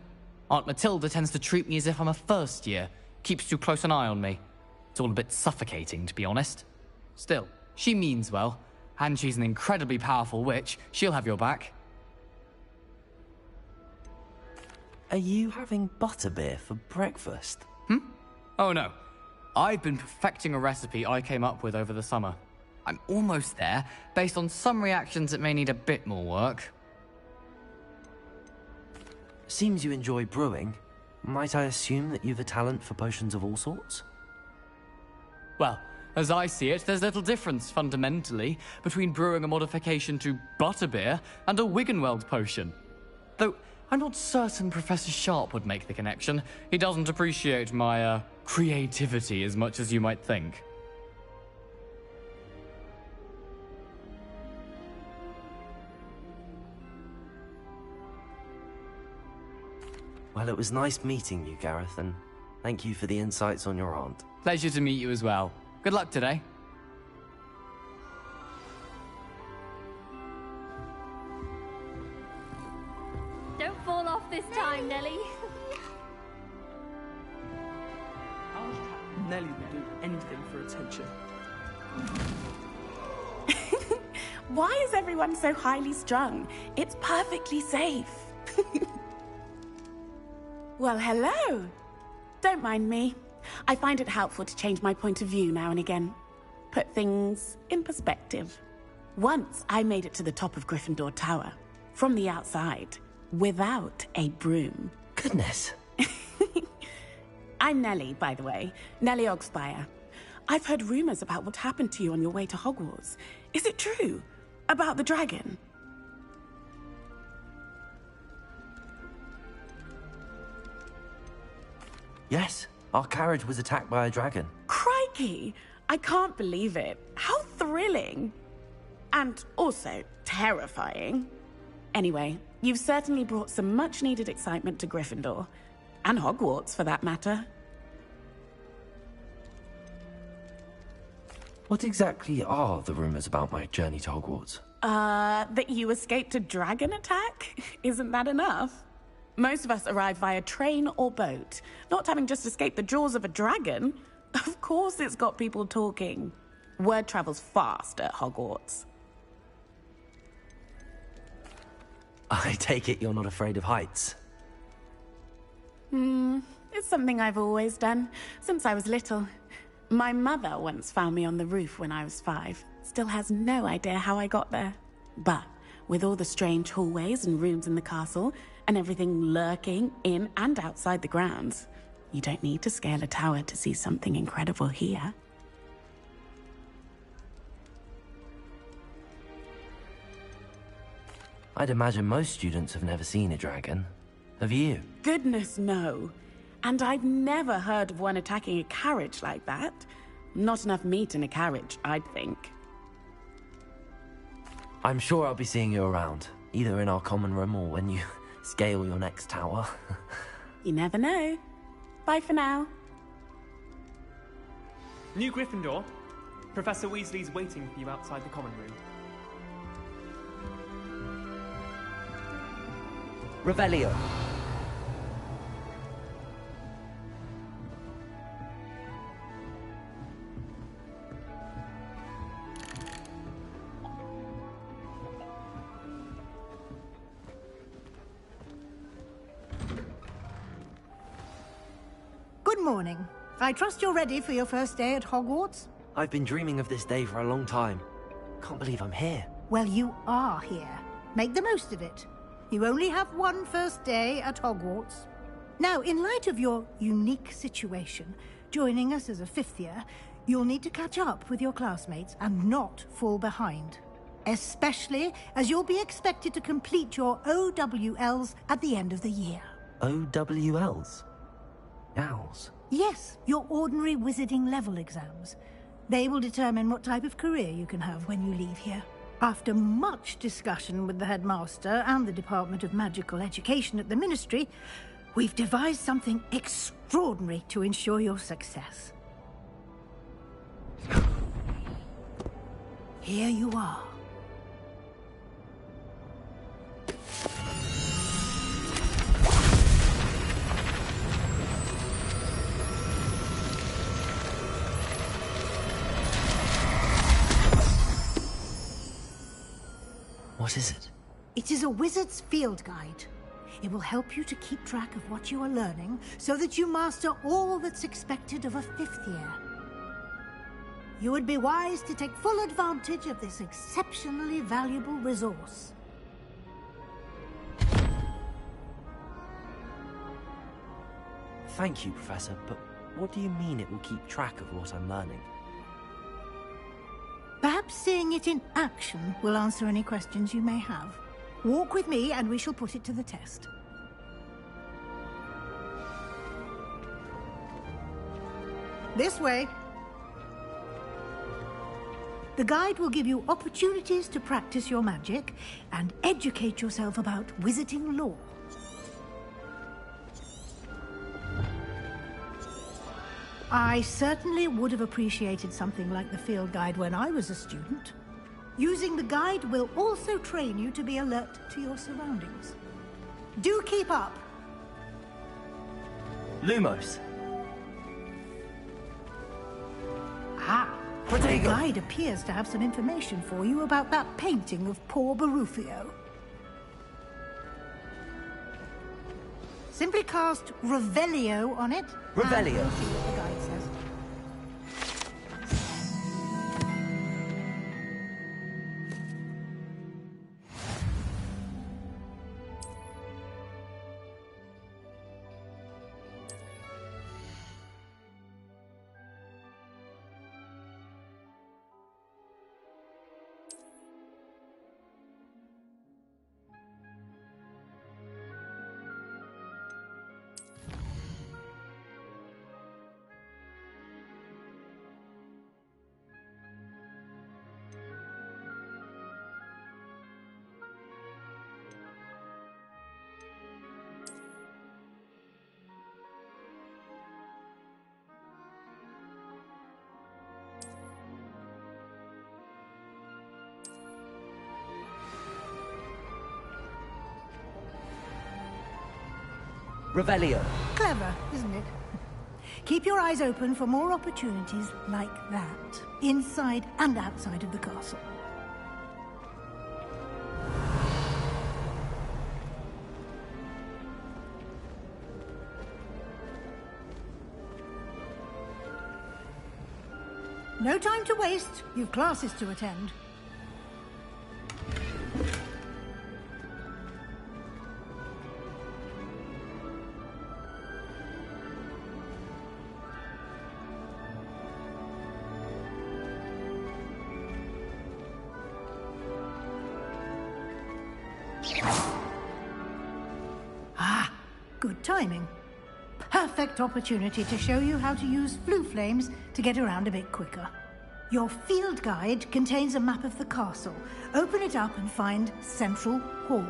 [SPEAKER 15] Aunt Matilda tends to treat me as if I'm a first year. Keeps too close an eye on me. It's all a bit suffocating, to be honest. Still, she means well. And she's an incredibly powerful witch. She'll have your back.
[SPEAKER 1] Are you having butterbeer for breakfast?
[SPEAKER 15] Oh no. I've been perfecting a recipe I came up with over the summer. I'm almost there, based on some reactions that may need a bit more work.
[SPEAKER 1] Seems you enjoy brewing. Might I assume that you've a talent for potions of all sorts?
[SPEAKER 15] Well, as I see it, there's little difference, fundamentally, between brewing a modification to butterbeer and a Wiggenweld potion. Though, I'm not certain Professor Sharp would make the connection. He doesn't appreciate my, creativity as much as you might think.
[SPEAKER 1] Well, it was nice meeting you, Gareth, and thank you for the insights on your aunt.
[SPEAKER 15] Pleasure to meet you as well. Good luck today.
[SPEAKER 13] Don't fall off this time, Nelly.
[SPEAKER 14] Nelly would do anything for attention.
[SPEAKER 16] Why is everyone so highly strung? It's perfectly safe. Well, hello. Don't mind me. I find it helpful to change my point of view now and again. Put things in perspective. Once I made it to the top of Gryffindor Tower, from the outside, without a broom.
[SPEAKER 1] Goodness.
[SPEAKER 16] I'm Nellie, by the way. Nellie Ogspire. I've heard rumors about what happened to you on your way to Hogwarts. Is it true? About the dragon?
[SPEAKER 1] Yes, our carriage was attacked by a dragon.
[SPEAKER 16] Crikey! I can't believe it. How thrilling! And also terrifying. Anyway, you've certainly brought some much-needed excitement to Gryffindor. And Hogwarts, for that matter.
[SPEAKER 1] What exactly are the rumors about my journey to Hogwarts?
[SPEAKER 16] That you escaped a dragon attack? Isn't that enough? Most of us arrive via train or boat, not having just escaped the jaws of a dragon. Of course it's got people talking. Word travels fast at Hogwarts.
[SPEAKER 1] I take it you're not afraid of heights?
[SPEAKER 16] It's something I've always done, since I was little. My mother once found me on the roof when I was 5. Still has no idea how I got there. But with all the strange hallways and rooms in the castle, and everything lurking in and outside the grounds, you don't need to scale a tower to see something incredible here.
[SPEAKER 1] I'd imagine most students have never seen a dragon. Have you?
[SPEAKER 16] Goodness, no. And I've never heard of one attacking a carriage like that. Not enough meat in a carriage, I'd think.
[SPEAKER 1] I'm sure I'll be seeing you around, either in our common room or when you scale your next tower.
[SPEAKER 16] You never know. Bye for now.
[SPEAKER 14] New Gryffindor. Professor Weasley's waiting for you outside the common room.
[SPEAKER 1] Revelio.
[SPEAKER 10] Good morning. I trust you're ready for your first day at Hogwarts?
[SPEAKER 1] I've been dreaming of this day for a long time. Can't believe I'm here.
[SPEAKER 10] Well, you are here. Make the most of it. You only have one first day at Hogwarts. Now, in light of your unique situation, joining us as a 5th year, you'll need to catch up with your classmates and not fall behind. Especially as you'll be expected to complete your OWLs at the end of the year.
[SPEAKER 1] OWLs? Owls?
[SPEAKER 10] Yes, your ordinary wizarding level exams. They will determine what type of career you can have when you leave here. After much discussion with the headmaster and the Department of Magical Education at the Ministry, we've devised something extraordinary to ensure your success. Here you are.
[SPEAKER 1] What is it?
[SPEAKER 10] It is a wizard's field guide. It will help you to keep track of what you are learning so that you master all that's expected of a 5th year. You would be wise to take full advantage of this exceptionally valuable resource.
[SPEAKER 1] Thank you, Professor, but what do you mean it will keep track of what I'm learning?
[SPEAKER 10] Perhaps seeing it in action will answer any questions you may have. Walk with me and we shall put it to the test. This way. The guide will give you opportunities to practice your magic and educate yourself about wizarding lore. I certainly would have appreciated something like the field guide when I was a student. Using the guide will also train you to be alert to your surroundings. Do keep up!
[SPEAKER 1] Lumos!
[SPEAKER 10] Ah! The guide appears to have some information for you about that painting of poor Barufio. Simply cast Revelio on it.
[SPEAKER 1] Revelio.
[SPEAKER 10] And we'll see what the guide says.
[SPEAKER 1] Revelio.
[SPEAKER 10] Clever, isn't it? Keep your eyes open for more opportunities like that, inside and outside of the castle. No time to waste. You've classes to attend. Ah, good timing. Perfect opportunity to show you how to use flue flames to get around a bit quicker. Your field guide contains a map of the castle. Open it up and find Central Hall.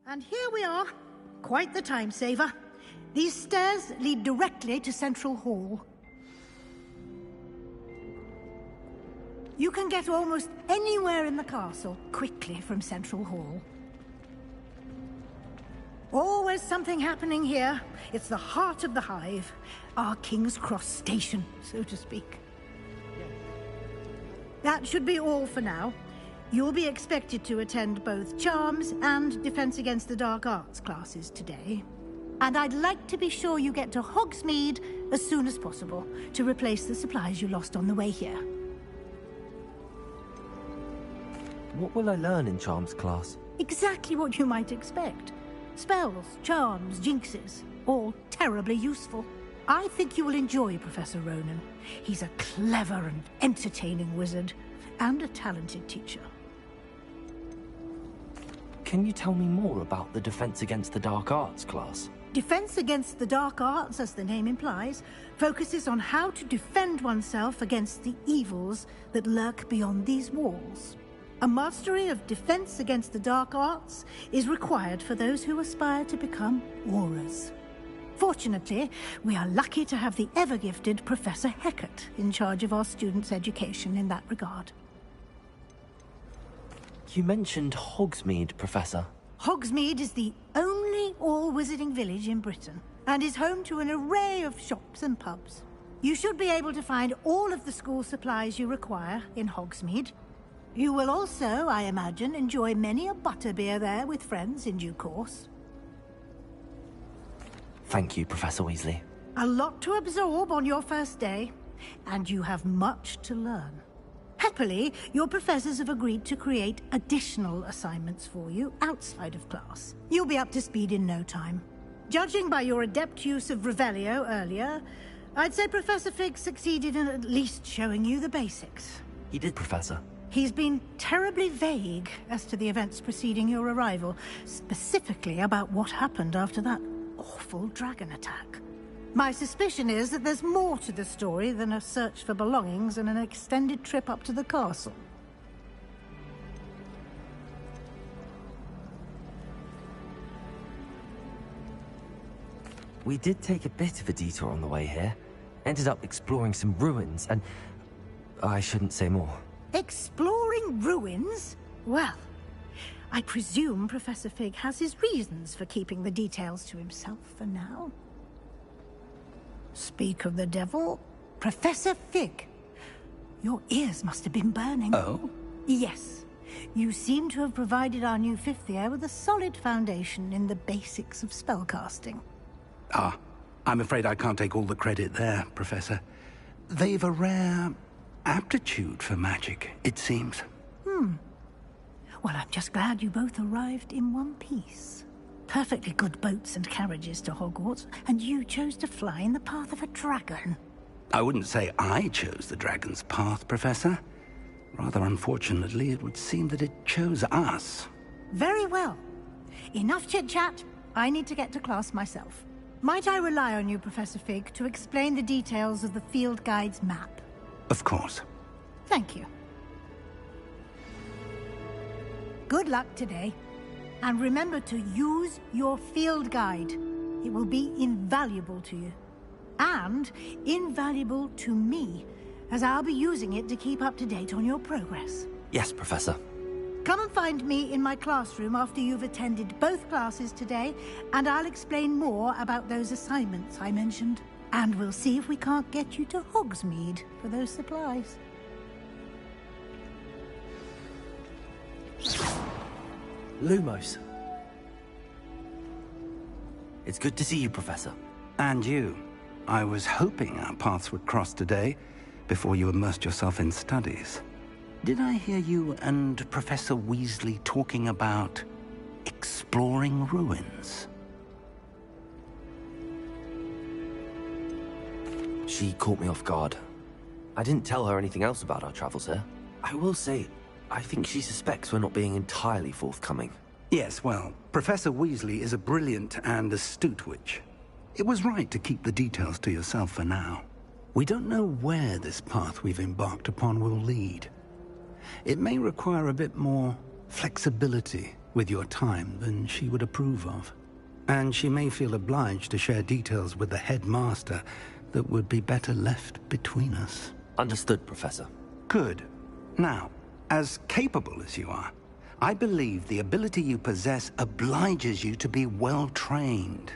[SPEAKER 10] And here we are. Quite the time saver. These stairs lead directly to Central Hall. You can get almost anywhere in the castle quickly from Central Hall. Always something happening here. It's the heart of the hive. Our King's Cross station, so to speak. That should be all for now. You'll be expected to attend both Charms and Defense Against the Dark Arts classes today. And I'd like to be sure you get to Hogsmeade as soon as possible to replace the supplies you lost on the way here.
[SPEAKER 1] What will I learn in Charms class?
[SPEAKER 10] Exactly what you might expect. Spells, charms, jinxes, all terribly useful. I think you will enjoy Professor Ronan. He's a clever and entertaining wizard, and a talented teacher.
[SPEAKER 1] Can you tell me more about the Defense Against the Dark Arts class?
[SPEAKER 10] Defense Against the Dark Arts, as the name implies, focuses on how to defend oneself against the evils that lurk beyond these walls. A mastery of Defense Against the Dark Arts is required for those who aspire to become Aurors. Fortunately, we are lucky to have the ever-gifted Professor Hecat in charge of our students' education in that regard.
[SPEAKER 1] You mentioned Hogsmeade, Professor.
[SPEAKER 10] Hogsmeade is the only all-wizarding village in Britain, and is home to an array of shops and pubs. You should be able to find all of the school supplies you require in Hogsmeade. You will also, I imagine, enjoy many a butterbeer there with friends in due course.
[SPEAKER 1] Thank you, Professor Weasley.
[SPEAKER 10] A lot to absorb on your first day, and you have much to learn. Happily, your professors have agreed to create additional assignments for you outside of class. You'll be up to speed in no time. Judging by your adept use of Revelio earlier, I'd say Professor Fig succeeded in at least showing you the basics.
[SPEAKER 1] He did, Professor.
[SPEAKER 10] He's been terribly vague as to the events preceding your arrival, specifically about what happened after that awful dragon attack. My suspicion is that there's more to the story than a search for belongings and an extended trip up to the castle.
[SPEAKER 1] We did take a bit of a detour on the way here. Ended up exploring some ruins, and I shouldn't say more.
[SPEAKER 10] Exploring ruins? Well, I presume Professor Fig has his reasons for keeping the details to himself for now. Speak of the devil, Professor Fig. Your ears must have been burning.
[SPEAKER 3] Oh?
[SPEAKER 10] Yes. You seem to have provided our new fifth year with a solid foundation in the basics of spellcasting.
[SPEAKER 3] Ah, I'm afraid I can't take all the credit there, Professor. They've a rare aptitude for magic, it seems.
[SPEAKER 10] Well, I'm just glad you both arrived in one piece. Perfectly good boats and carriages to Hogwarts, and you chose to fly in the path of a dragon.
[SPEAKER 3] I wouldn't say I chose the dragon's path, Professor. Rather unfortunately, it would seem that it chose us.
[SPEAKER 10] Very well. Enough chit-chat. I need to get to class myself. Might I rely on you, Professor Fig, to explain the details of the field guide's map?
[SPEAKER 3] Of course.
[SPEAKER 10] Thank you. Good luck today. And remember to use your field guide. It will be invaluable to you. And invaluable to me, as I'll be using it to keep up to date on your progress.
[SPEAKER 1] Yes, Professor.
[SPEAKER 10] Come and find me in my classroom after you've attended both classes today, and I'll explain more about those assignments I mentioned. And we'll see if we can't get you to Hogsmeade for those supplies.
[SPEAKER 1] Lumos. It's good to see you, Professor.
[SPEAKER 3] And you. I was hoping our paths would cross today, before you immersed yourself in studies. Did I hear you and Professor Weasley talking about exploring ruins?
[SPEAKER 1] She caught me off guard. I didn't tell her anything else about our travels here. I will say, I think she suspects we're not being entirely forthcoming.
[SPEAKER 3] Yes, well, Professor Weasley is a brilliant and astute witch. It was right to keep the details to yourself for now. We don't know where this path we've embarked upon will lead. It may require a bit more flexibility
[SPEAKER 7] with your time than she would approve of. And she may feel obliged to share details with the headmaster that would be better left between us.
[SPEAKER 1] Understood, Professor.
[SPEAKER 7] Good. Now, as capable as you are, I believe the ability you possess obliges you to be well-trained.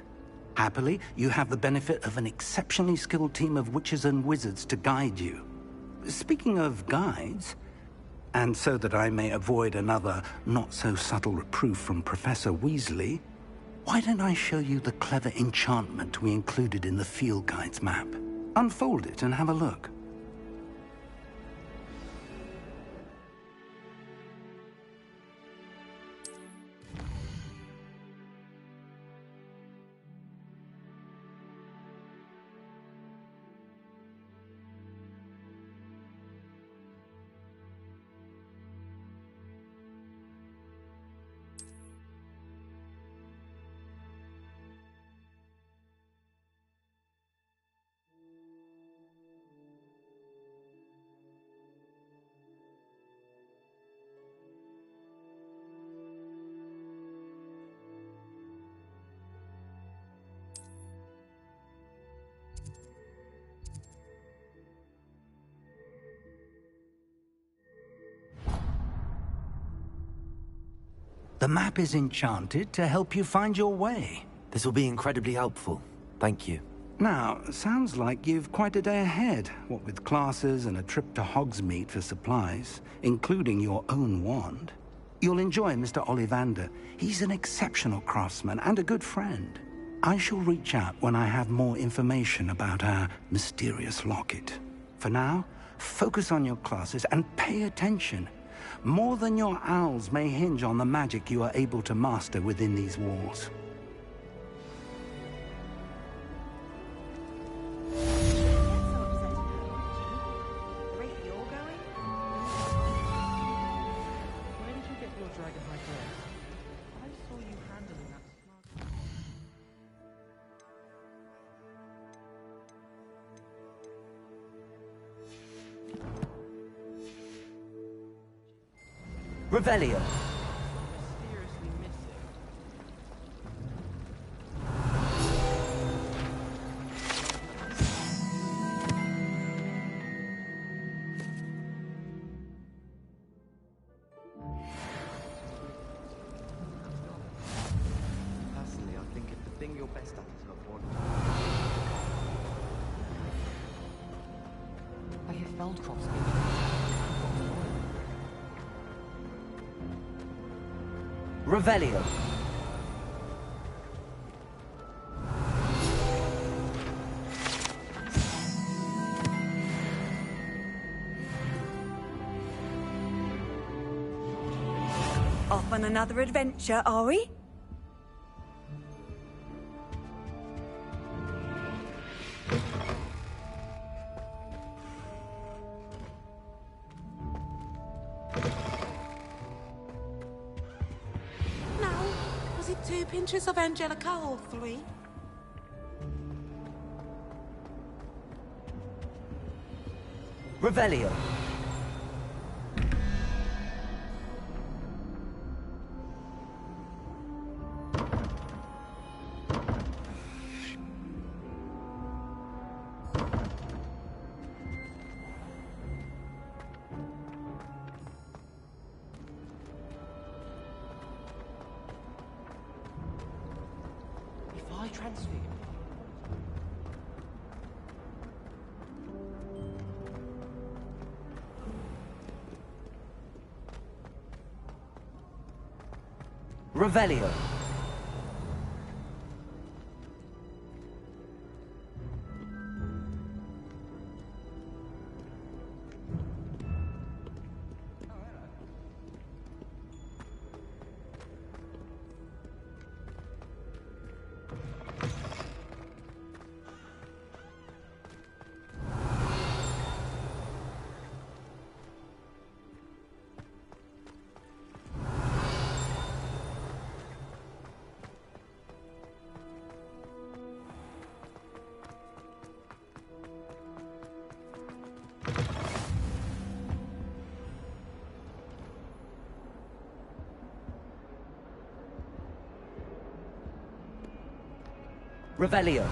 [SPEAKER 7] Happily, you have the benefit of an exceptionally skilled team of witches and wizards to guide you. Speaking of guides, and so that I may avoid another not-so-subtle reproof from Professor Weasley, why don't I show you the clever enchantment we included in the field guide's map? Unfold it and have a look. The map is enchanted to help you find your way.
[SPEAKER 1] This will be incredibly helpful. Thank you.
[SPEAKER 7] Now, sounds like you've quite a day ahead, what with classes and a trip to Hogsmeade for supplies, including your own wand. You'll enjoy Mr. Ollivander. He's an exceptional craftsman and a good friend. I shall reach out when I have more information about our mysterious locket. For now, focus on your classes and pay attention. More than your owls may hinge on the magic you are able to master within these walls.
[SPEAKER 1] Revelio.
[SPEAKER 14] Personally, I think if the thing you're best at is avoid. I hear Feldcroft's
[SPEAKER 1] Revelio.
[SPEAKER 17] Off on another adventure, are we?
[SPEAKER 18] Was it 2 pinches of Angelica or 3?
[SPEAKER 1] Revelio.
[SPEAKER 14] If I transfer you.
[SPEAKER 1] Revelio.
[SPEAKER 19] Revelio.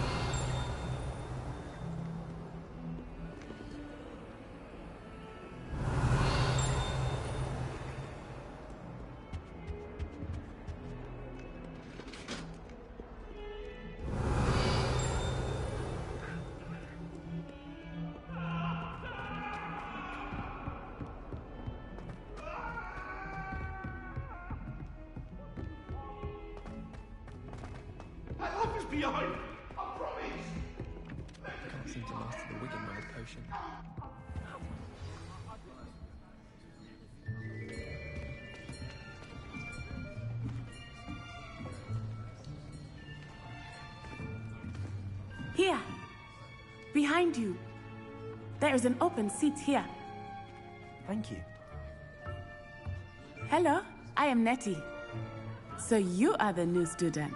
[SPEAKER 20] My life is behind. I promise.
[SPEAKER 15] I can't seem to master the Wiggenweld potion.
[SPEAKER 16] Here. Behind you. There is an open seat here.
[SPEAKER 19] Thank you.
[SPEAKER 16] Hello, I am Nettie. So you are the new student.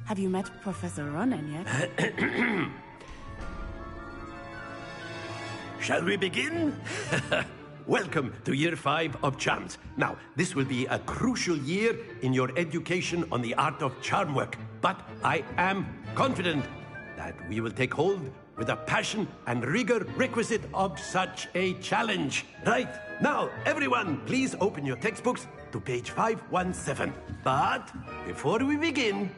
[SPEAKER 16] Have you met Professor Ronan yet?
[SPEAKER 8] Shall we begin? Welcome to Year 5 of Charms. Now, this will be a crucial year in your education on the art of charm work, but I am confident that we will take hold with the passion and rigor requisite of such a challenge. Right, now, everyone, please open your textbooks to page 517. But before we begin,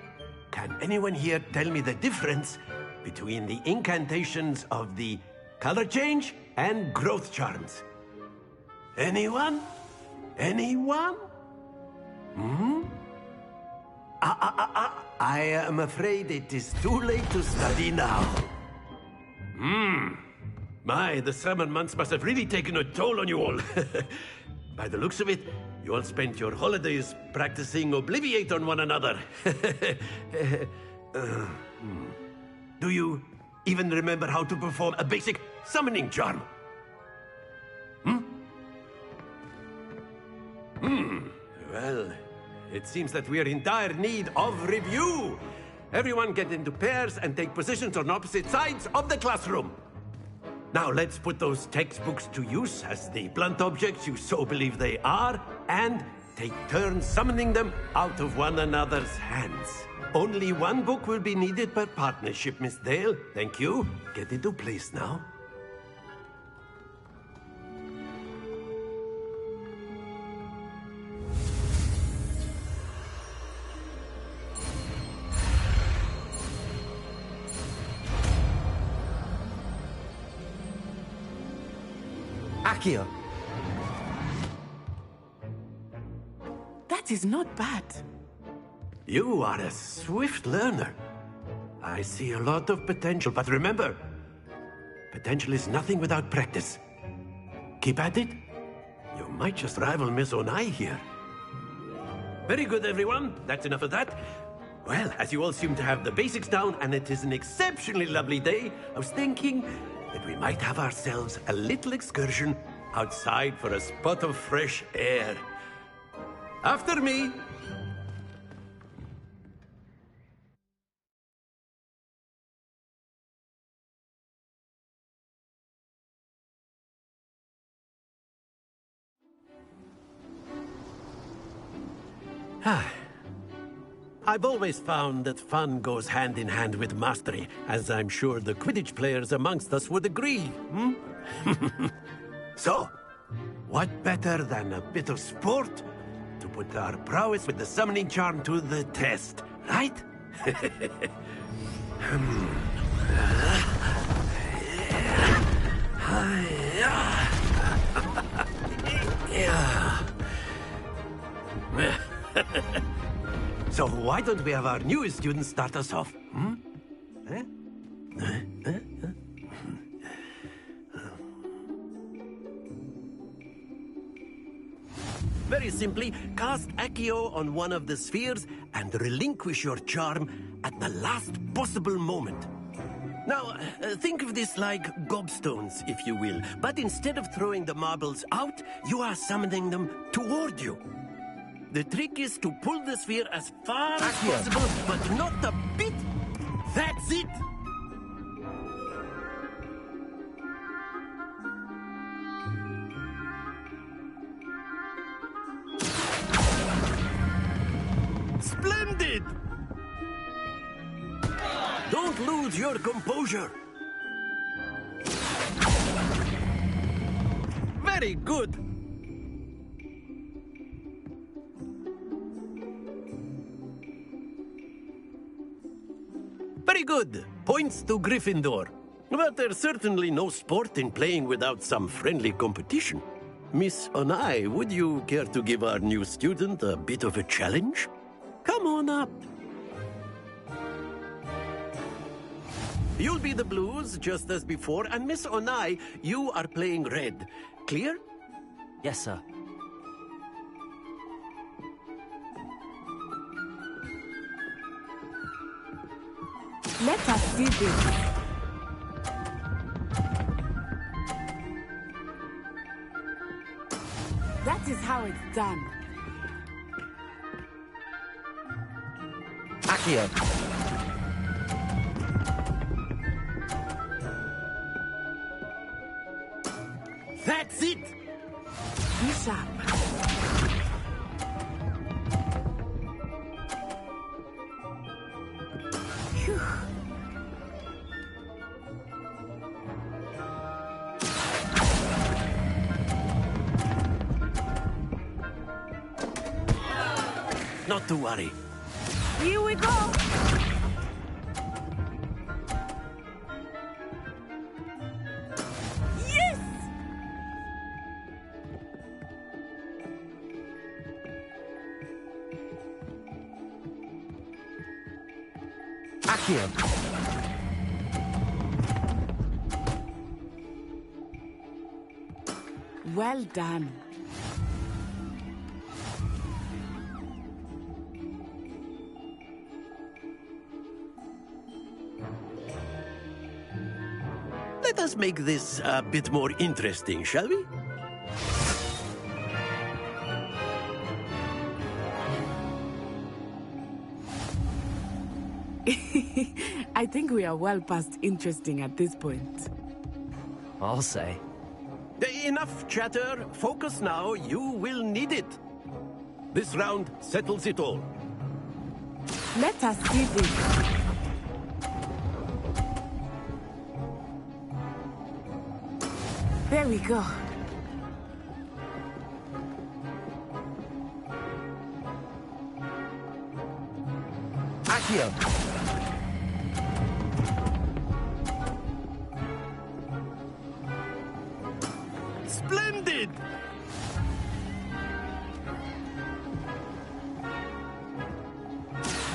[SPEAKER 8] can anyone here tell me the difference between the incantations of the color change and growth charms? Anyone? Anyone? Hmm? I am afraid it is too late to study now. The summer months must have really taken a toll on you all. By the looks of it, you all spent your holidays practicing Obliviate on one another. Do you even remember how to perform a basic summoning charm? Well, it seems that we are in dire need of review. Everyone get into pairs and take positions on opposite sides of the classroom. Now let's put those textbooks to use as the blunt objects you so believe they are, and take turns summoning them out of one another's hands. Only one book will be needed per partnership, Miss Dale. Thank you. Get into place now.
[SPEAKER 19] Accio.
[SPEAKER 16] That is not bad.
[SPEAKER 8] You are a swift learner. I see a lot of potential, but remember, potential is nothing without practice. Keep at it. You might just rival Miss Onai here. Very good, everyone. That's enough of that. Well, as you all seem to have the basics down, and it is an exceptionally lovely day, I was thinking that we might have ourselves a little excursion outside for a spot of fresh air. After me. I've always found that fun goes hand in hand with mastery, as I'm sure the Quidditch players amongst us would agree. So, what better than a bit of sport to put our prowess with the summoning charm to the test, right? So why don't we have our newest student start us off? Very simply, cast Accio on one of the spheres and relinquish your charm at the last possible moment. Now, think of this like gobstones, if you will, but instead of throwing the marbles out, you are summoning them toward you. The trick is to pull the sphere as far as possible, but not a bit. That's it! Splendid! Don't lose your composure. Very good. Very good. Points to Gryffindor. But there's certainly no sport in playing without some friendly competition. Miss Onai, would you care to give our new student a bit of a challenge? Come on up. You'll be the blues, just as before, and Miss Onai, you are playing red. Clear?
[SPEAKER 1] Yes, sir.
[SPEAKER 16] Let us see this. That is how it's done.
[SPEAKER 19] Accio.
[SPEAKER 8] That's it!
[SPEAKER 16] Bishop. Phew.
[SPEAKER 8] Not to worry.
[SPEAKER 16] Here we go. Yes!
[SPEAKER 19] Accio.
[SPEAKER 16] Well done.
[SPEAKER 8] Let us make this a bit more interesting, shall we?
[SPEAKER 16] I think we are well past interesting at this point.
[SPEAKER 1] I'll say.
[SPEAKER 8] Enough chatter. Focus now. You will need it. This round settles it all.
[SPEAKER 16] Let us see this. There we go.
[SPEAKER 19] Accio.
[SPEAKER 8] Splendid!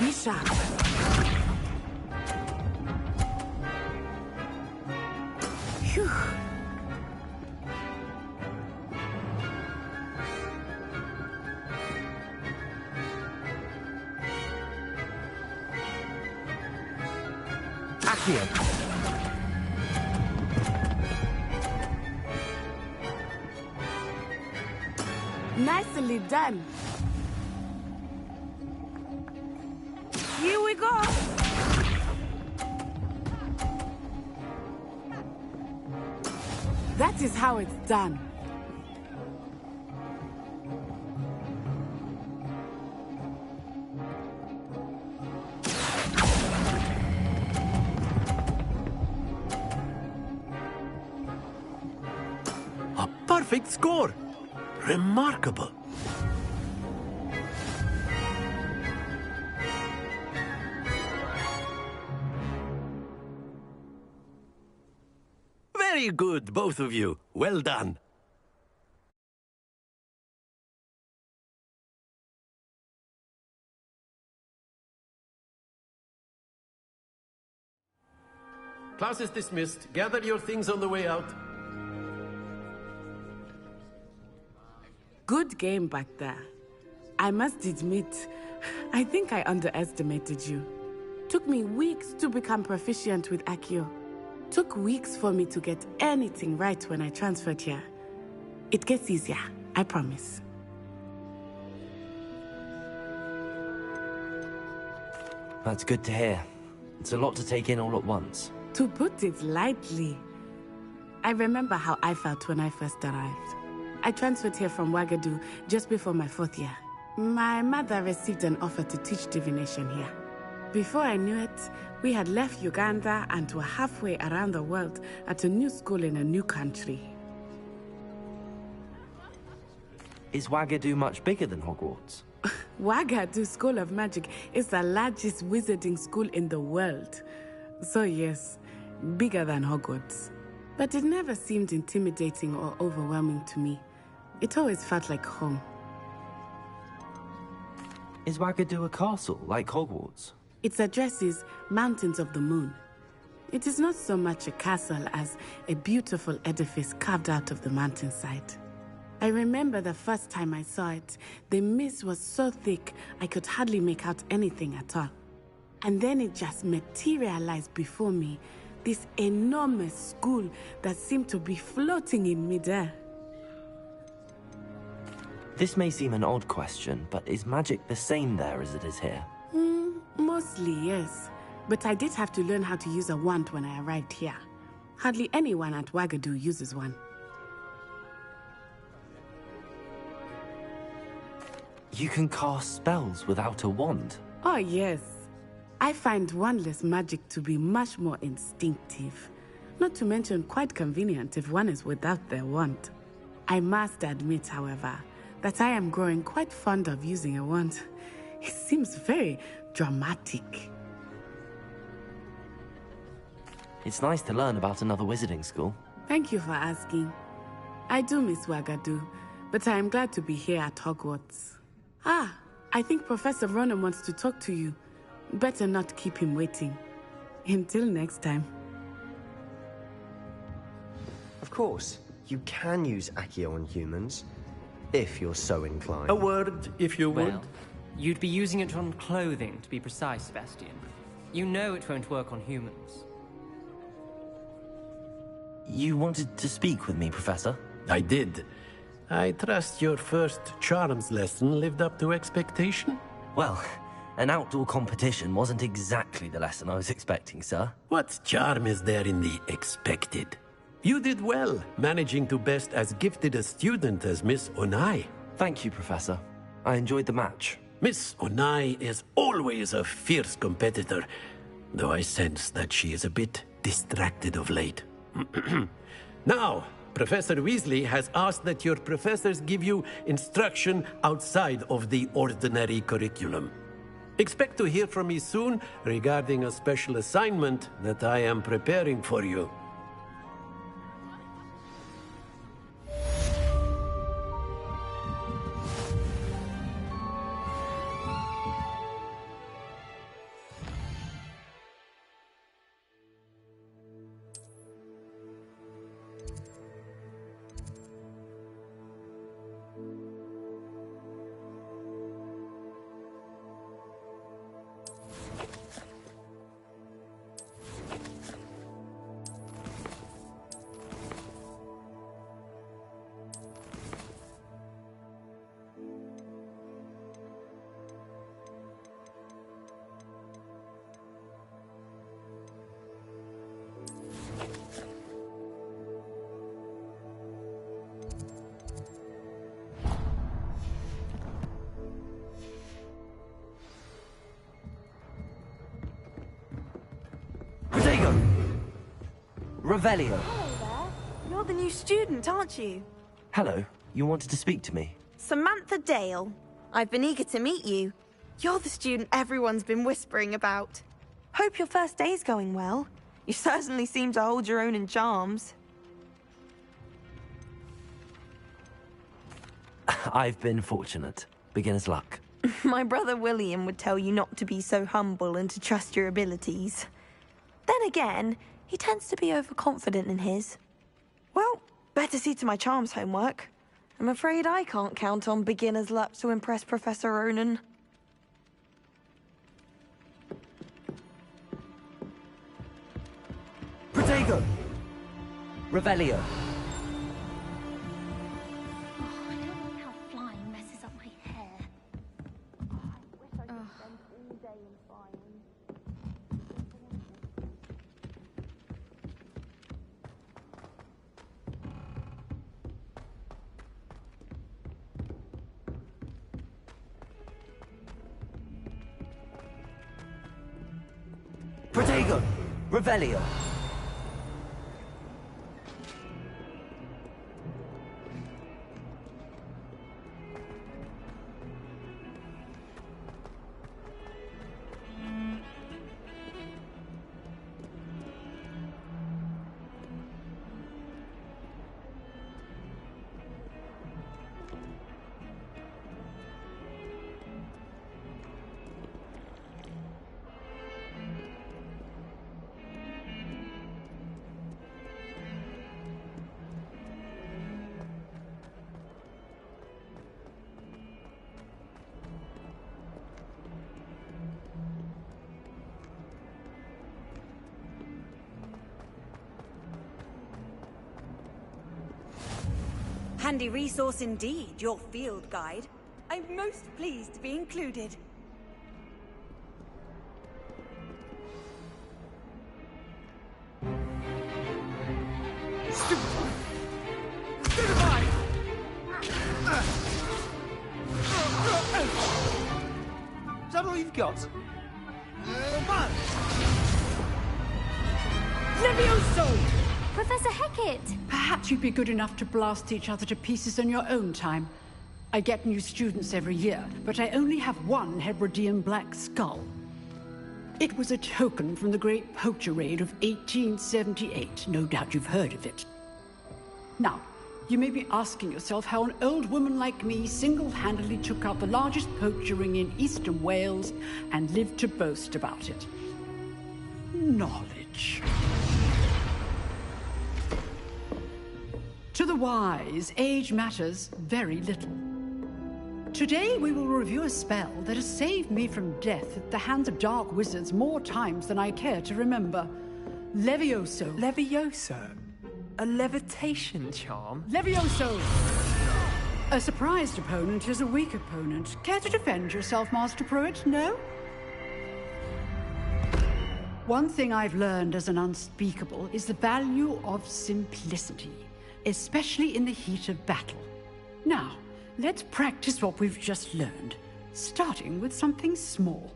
[SPEAKER 16] Bishop. Phew.
[SPEAKER 19] Accio.
[SPEAKER 16] Nicely done. Here we go. That is how it's done.
[SPEAKER 8] A perfect score. Remarkable. Very good, both of you. Well done. Class is dismissed. Gather your things on the way out.
[SPEAKER 16] Good game back there. I must admit, I think I underestimated you. Took me weeks to become proficient with Accio. Took weeks for me to get anything right when I transferred here. It gets easier, I promise.
[SPEAKER 1] That's good to hear. It's a lot to take in all at once.
[SPEAKER 16] To put it lightly, I remember how I felt when I first arrived. I transferred here from Wagadu just before my 4th year. My mother received an offer to teach divination here.
[SPEAKER 21] Before I knew it, we had left Uganda and were halfway around the world at a new school in a new country.
[SPEAKER 1] Is Wagadu much bigger than Hogwarts?
[SPEAKER 21] Wagadu School of Magic is the largest wizarding school in the world. So yes, bigger than Hogwarts. But it never seemed intimidating or overwhelming to me. It always felt like home.
[SPEAKER 1] Is Wagadu a castle, like Hogwarts?
[SPEAKER 21] Its address is Mountains of the Moon. It is not so much a castle as a beautiful edifice carved out of the mountainside. I remember the first time I saw it, the mist was so thick I could hardly make out anything at all. And then it just materialized before me, this enormous school that seemed to be floating in midair.
[SPEAKER 1] This may seem an odd question, but is magic the same there as it is here?
[SPEAKER 21] Mostly, yes. But I did have to learn how to use a wand when I arrived here. Hardly anyone at Wagadu uses one.
[SPEAKER 1] You can cast spells without a wand?
[SPEAKER 21] Oh, yes. I find wandless magic to be much more instinctive. Not to mention quite convenient if one is without their wand. I must admit, however, that I am growing quite fond of using a wand. It seems very dramatic.
[SPEAKER 1] It's nice to learn about another wizarding school.
[SPEAKER 21] Thank you for asking. I do miss Wagadu, but I am glad to be here at Hogwarts. Ah, I think Professor Ronan wants to talk to you. Better not keep him waiting. Until next time.
[SPEAKER 19] Of course, you can use Accio on humans, if you're so inclined.
[SPEAKER 8] A word, if you would.
[SPEAKER 14] Well, you'd be using it on clothing, to be precise, Sebastian. You know it won't work on humans.
[SPEAKER 1] You wanted to speak with me, Professor?
[SPEAKER 8] I did. I trust your first charms lesson lived up to expectation?
[SPEAKER 1] Well, an outdoor competition wasn't exactly the lesson I was expecting, sir.
[SPEAKER 8] What charm is there in the expected? You did well, managing to best as gifted a student as Miss Onai.
[SPEAKER 1] Thank you, Professor. I enjoyed the match.
[SPEAKER 8] Miss Onai is always a fierce competitor, though I sense that she is a bit distracted of late. Now, Professor Weasley has asked that your professors give you instruction outside of the ordinary curriculum. Expect to hear from me soon regarding a special assignment that I am preparing for you.
[SPEAKER 1] Revelio.
[SPEAKER 17] Hello there. You're the new student, aren't you?
[SPEAKER 1] Hello. You wanted to speak to me?
[SPEAKER 17] Samantha Dale. I've been eager to meet you. You're the student everyone's been whispering about. Hope your first day's going well. You certainly seem to hold your own in charms.
[SPEAKER 1] I've been fortunate. Beginner's luck.
[SPEAKER 17] My brother William would tell you not to be so humble and to trust your abilities. Then again, he tends to be overconfident in his. Well, better see to my charms homework. I'm afraid I can't count on beginner's luck to impress Professor Ronan.
[SPEAKER 1] Protego! Revelio.
[SPEAKER 13] Oh, I don't like how flying messes up my hair.
[SPEAKER 17] Oh, I wish I could spend all day in flying.
[SPEAKER 1] Protego! Revelio!
[SPEAKER 4] Handy resource indeed, your field guide. I'm most pleased to be included.
[SPEAKER 14] Is that all you've got?
[SPEAKER 22] Levioso!
[SPEAKER 13] Professor Hecat!
[SPEAKER 22] Perhaps you'd be good enough to blast each other to pieces in your own time. I get new students every year, but I only have one Hebridean black skull. It was a token from the Great Poacher Raid of 1878. No doubt you've heard of it. Now, you may be asking yourself how an old woman like me single-handedly took out the largest poacher ring in eastern Wales and lived to boast about it. Knowledge. To the wise, age matters very little. Today we will review a spell that has saved me from death at the hands of dark wizards more times than I care to remember. Levioso.
[SPEAKER 14] Levioso? A levitation charm?
[SPEAKER 22] Levioso! A surprised opponent is a weak opponent. Care to defend yourself, Master Pruitt? No? One thing I've learned as an unspeakable is the value of simplicity, especially in the heat of battle. Now, let's practice what we've just learned, starting with something small.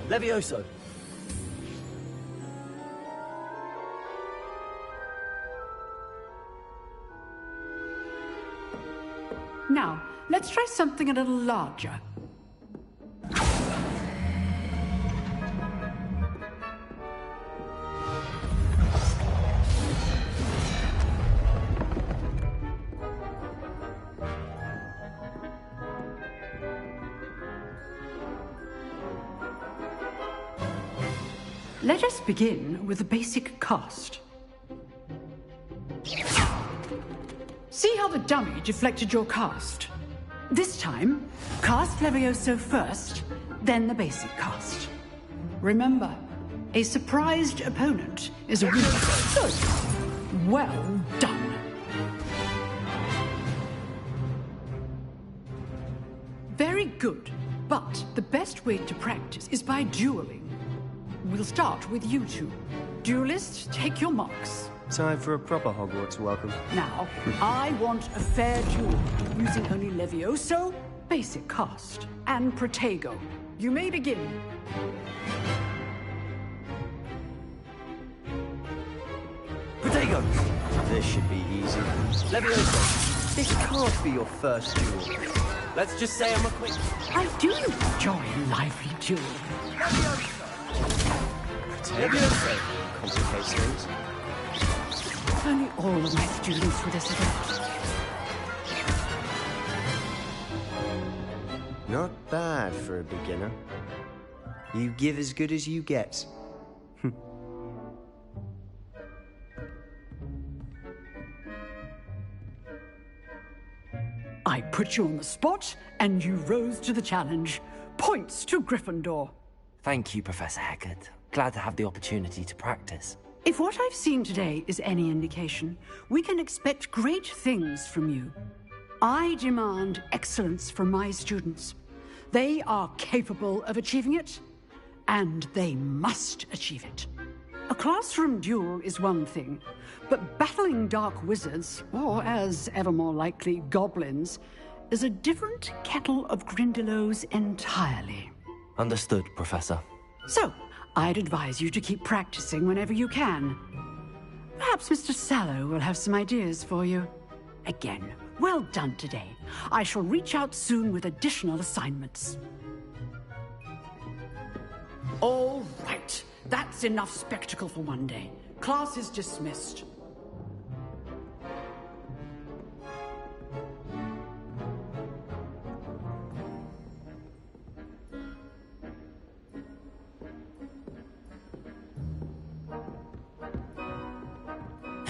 [SPEAKER 1] Levioso!
[SPEAKER 22] Now, let's try something a little larger. Let us begin with the basic cast. See how the dummy deflected your cast? This time, cast Levioso first, then the basic cast. Remember, a surprised opponent is a weak. So, well done. Very good, but the best way to practice is by dueling. We'll start with you two. Duelists, take your marks.
[SPEAKER 19] Time for a proper Hogwarts welcome.
[SPEAKER 22] Now, I want a fair duel, using only Levioso, basic cast, and Protego. You may begin.
[SPEAKER 1] Protego!
[SPEAKER 19] This should be easy.
[SPEAKER 1] Levioso!
[SPEAKER 19] This can't be your first duel.
[SPEAKER 1] Let's just say I'm a quick...
[SPEAKER 22] I do enjoy a lively duel.
[SPEAKER 19] Protego complicates things.
[SPEAKER 22] If only all of my students were this adept.
[SPEAKER 19] Not bad for a beginner. You give as good as you get.
[SPEAKER 22] I put you on the spot, and you rose to the challenge. Points to Gryffindor.
[SPEAKER 1] Thank you, Professor Hecat. Glad to have the opportunity to practice.
[SPEAKER 22] If what I've seen today is any indication, we can expect great things from you. I demand excellence from my students. They are capable of achieving it, and they must achieve it. A classroom duel is one thing, but battling dark wizards, or as ever more likely, goblins, is a different kettle of Grindylows entirely.
[SPEAKER 1] Understood, Professor.
[SPEAKER 22] So, I'd advise you to keep practicing whenever you can. Perhaps Mr. Sallow will have some ideas for you. Again, well done today. I shall reach out soon with additional assignments. All right. That's enough spectacle for one day. Class is dismissed.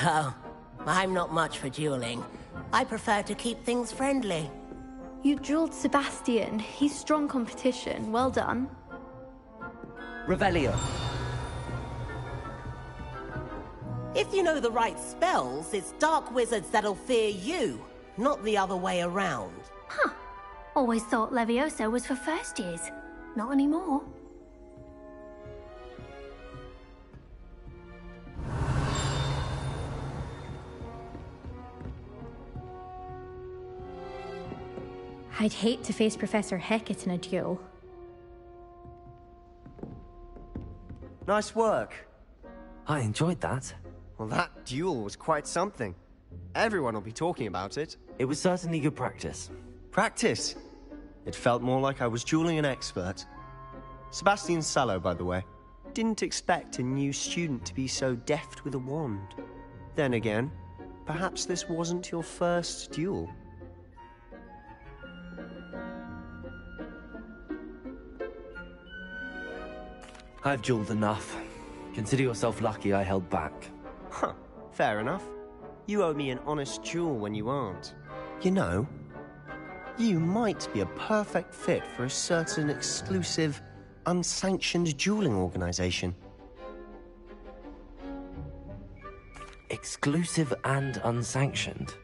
[SPEAKER 5] Oh, I'm not much for dueling. I prefer to keep things friendly.
[SPEAKER 2] You dueled Sebastian. He's strong competition. Well done.
[SPEAKER 19] Revelio.
[SPEAKER 5] If you know the right spells, it's dark wizards that'll fear you, not the other way around.
[SPEAKER 13] Huh. Always thought Levioso was for first years. Not anymore.
[SPEAKER 2] I'd hate to face Professor Hecat in a duel.
[SPEAKER 19] Nice work.
[SPEAKER 1] I enjoyed that.
[SPEAKER 19] Well, that duel was quite something. Everyone will be talking about it.
[SPEAKER 1] It was certainly good practice.
[SPEAKER 19] Practice? It felt more like I was dueling an expert. Sebastian Sallow, by the way. Didn't expect a new student to be so deft with a wand. Then again, perhaps this wasn't your first duel.
[SPEAKER 1] I've dueled enough. Consider yourself lucky I held back.
[SPEAKER 19] Huh, fair enough. You owe me an honest duel when you aren't. You know, you might be a perfect fit for a certain exclusive, unsanctioned dueling organization.
[SPEAKER 1] Exclusive and unsanctioned?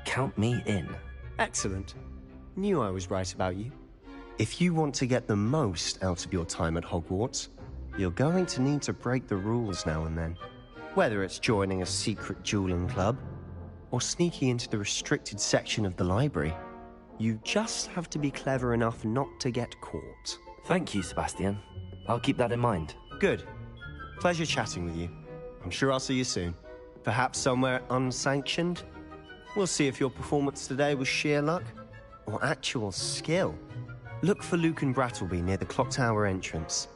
[SPEAKER 1] Count me in.
[SPEAKER 19] Excellent. Knew I was right about you. If you want to get the most out of your time at Hogwarts, you're going to need to break the rules now and then. Whether it's joining a secret dueling club, or sneaking into the restricted section of the library, you just have to be clever enough not to get caught.
[SPEAKER 1] Thank you, Sebastian. I'll keep that in mind.
[SPEAKER 19] Good. Pleasure chatting with you. I'm sure I'll see you soon. Perhaps somewhere unsanctioned? We'll see if your performance today was sheer luck, or actual skill. Look for Luke and Brattleby near the clock tower entrance.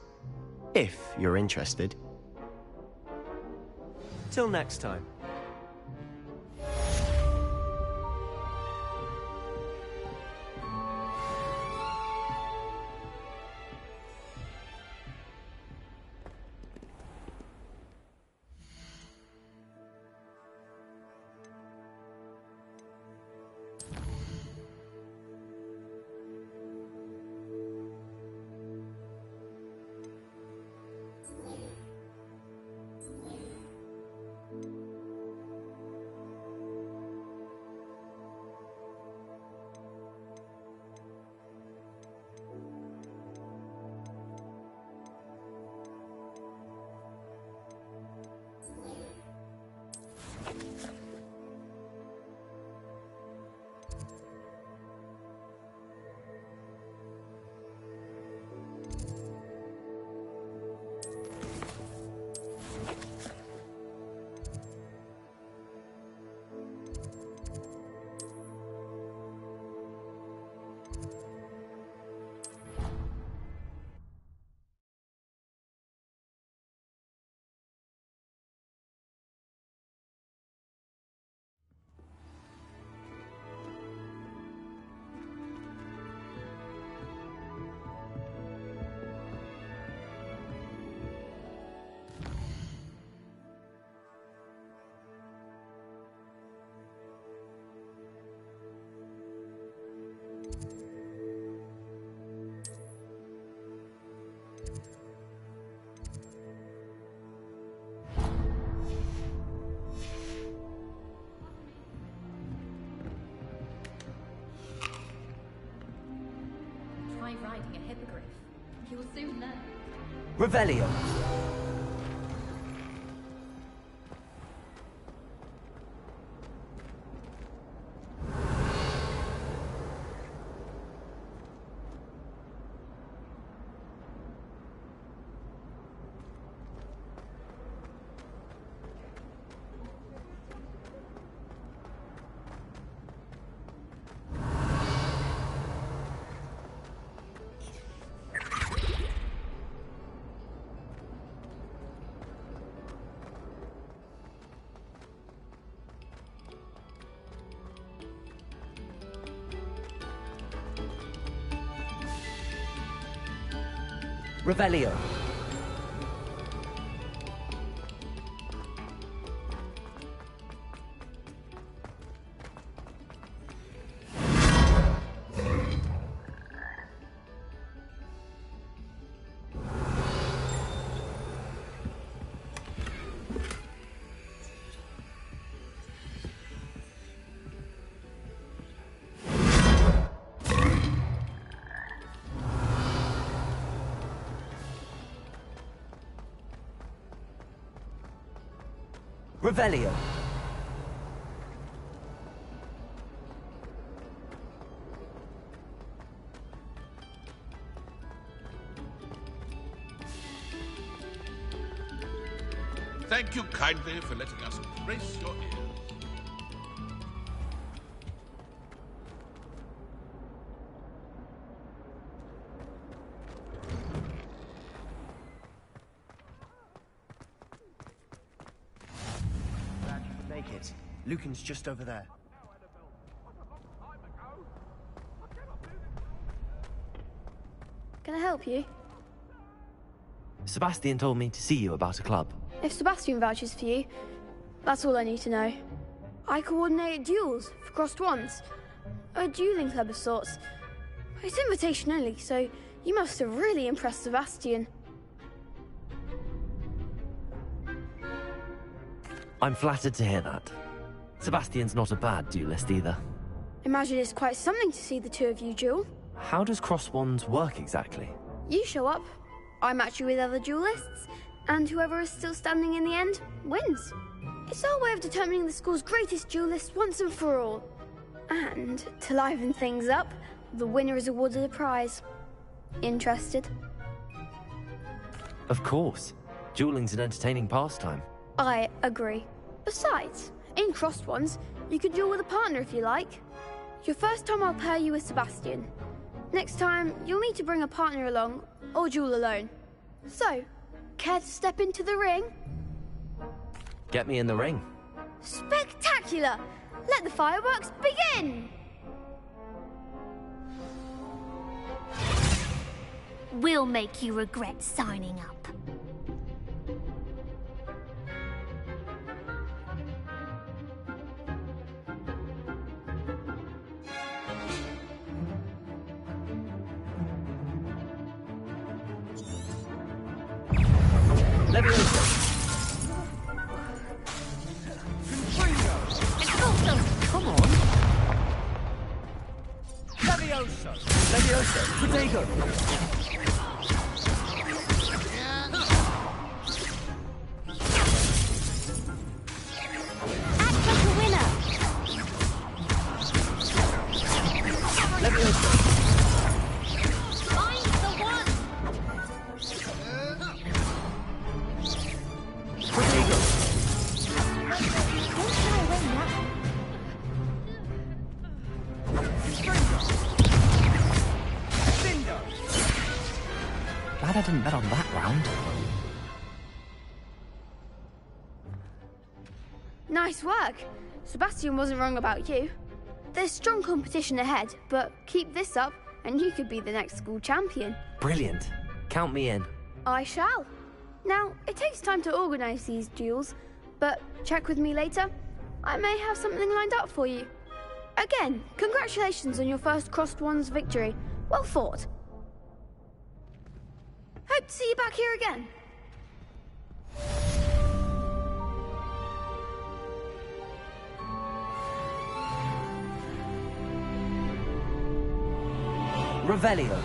[SPEAKER 19] If you're interested. Till next time.
[SPEAKER 6] try riding a hippogriff. You'll soon learn.
[SPEAKER 1] Revelio. Revelio. Revelio.
[SPEAKER 20] Thank you kindly for letting us grace your ears.
[SPEAKER 19] Make it. Lucan's just over there.
[SPEAKER 2] Can I help you?
[SPEAKER 1] Sebastian told me to see you about a club.
[SPEAKER 2] If Sebastian vouches for you, that's all I need to know. I coordinate duels for crossed wands. A dueling club of sorts. It's invitation only, so you must have really impressed Sebastian.
[SPEAKER 1] I'm flattered to hear that. Sebastian's not a bad duelist either.
[SPEAKER 2] Imagine it's quite something to see the two of you duel.
[SPEAKER 1] How does cross wands work exactly?
[SPEAKER 2] You show up, I match you with other duelists, and whoever is still standing in the end wins. It's our way of determining the school's greatest duelist once and for all. And to liven things up, the winner is awarded a prize. Interested?
[SPEAKER 1] Of course. Dueling's an entertaining pastime.
[SPEAKER 2] I agree. Besides, in crossed ones, you can duel with a partner if you like. Your first time I'll pair you with Sebastian. Next time, you'll need to bring a partner along, or duel alone. So, care to step into the ring?
[SPEAKER 1] Get me in the ring.
[SPEAKER 2] Spectacular! Let the fireworks begin!
[SPEAKER 13] We'll make you regret signing up.
[SPEAKER 1] Come on!
[SPEAKER 3] Levioso!
[SPEAKER 1] Levioso! Protego! Glad I didn't bet on that round.
[SPEAKER 2] Nice work. Sebastian wasn't wrong about you. There's strong competition ahead, but keep this up and you could be the next school champion.
[SPEAKER 1] Brilliant. Count me in.
[SPEAKER 2] I shall. Now, it takes time to organise these duels, but check with me later. I may have something lined up for you. Again, congratulations on your first Crossed Wands victory. Well fought. Hope to see you back here again.
[SPEAKER 1] Revelio.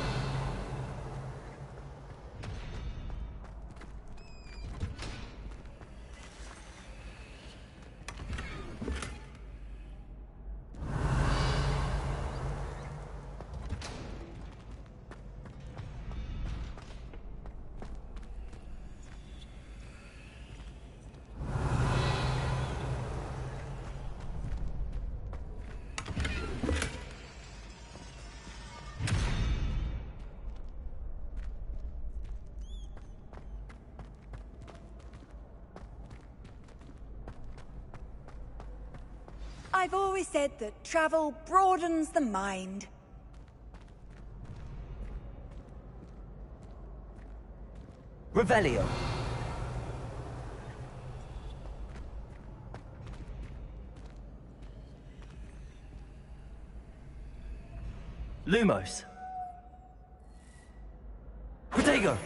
[SPEAKER 4] I've always said that travel broadens the mind.
[SPEAKER 1] Revelio. Lumos. Protego.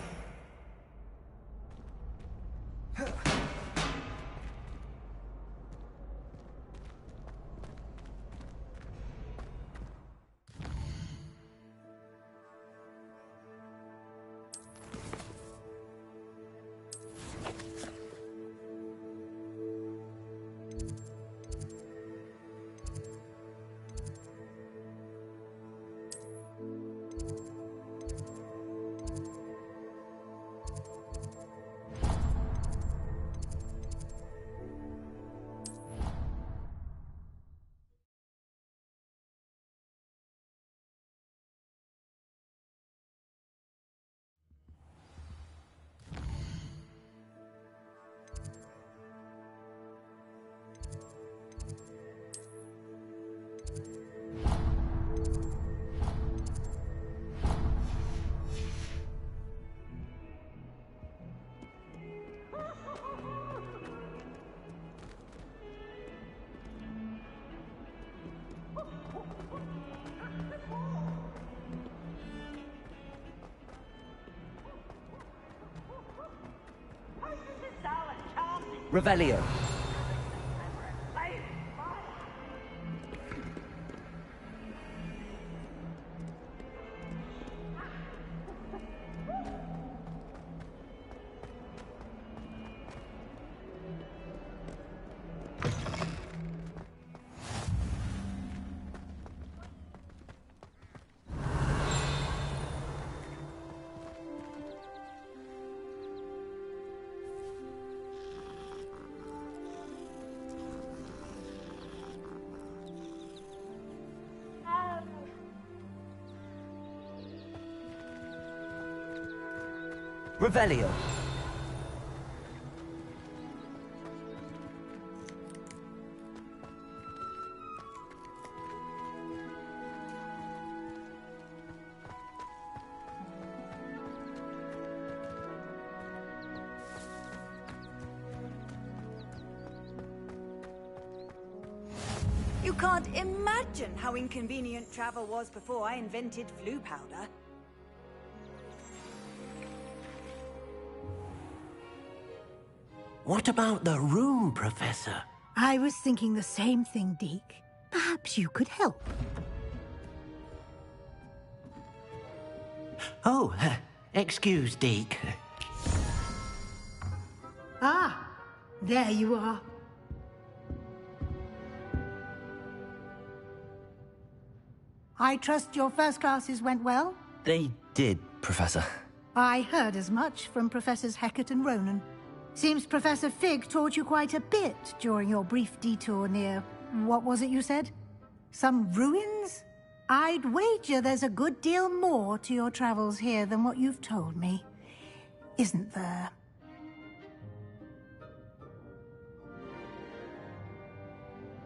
[SPEAKER 1] Revelio. Revelio.
[SPEAKER 4] You can't imagine how inconvenient travel was before I invented flu powder.
[SPEAKER 8] What about the room, Professor?
[SPEAKER 10] I was thinking the same thing, Deke. Perhaps you could help.
[SPEAKER 8] Oh, excuse, Deke.
[SPEAKER 10] Ah, there you are. I trust your first classes went well?
[SPEAKER 1] They did, Professor.
[SPEAKER 10] I heard as much from Professors Hecat and Ronan. Seems Professor Fig taught you quite a bit during your brief detour near... what was it you said? Some ruins? I'd wager there's a good deal more to your travels here than what you've told me. Isn't there?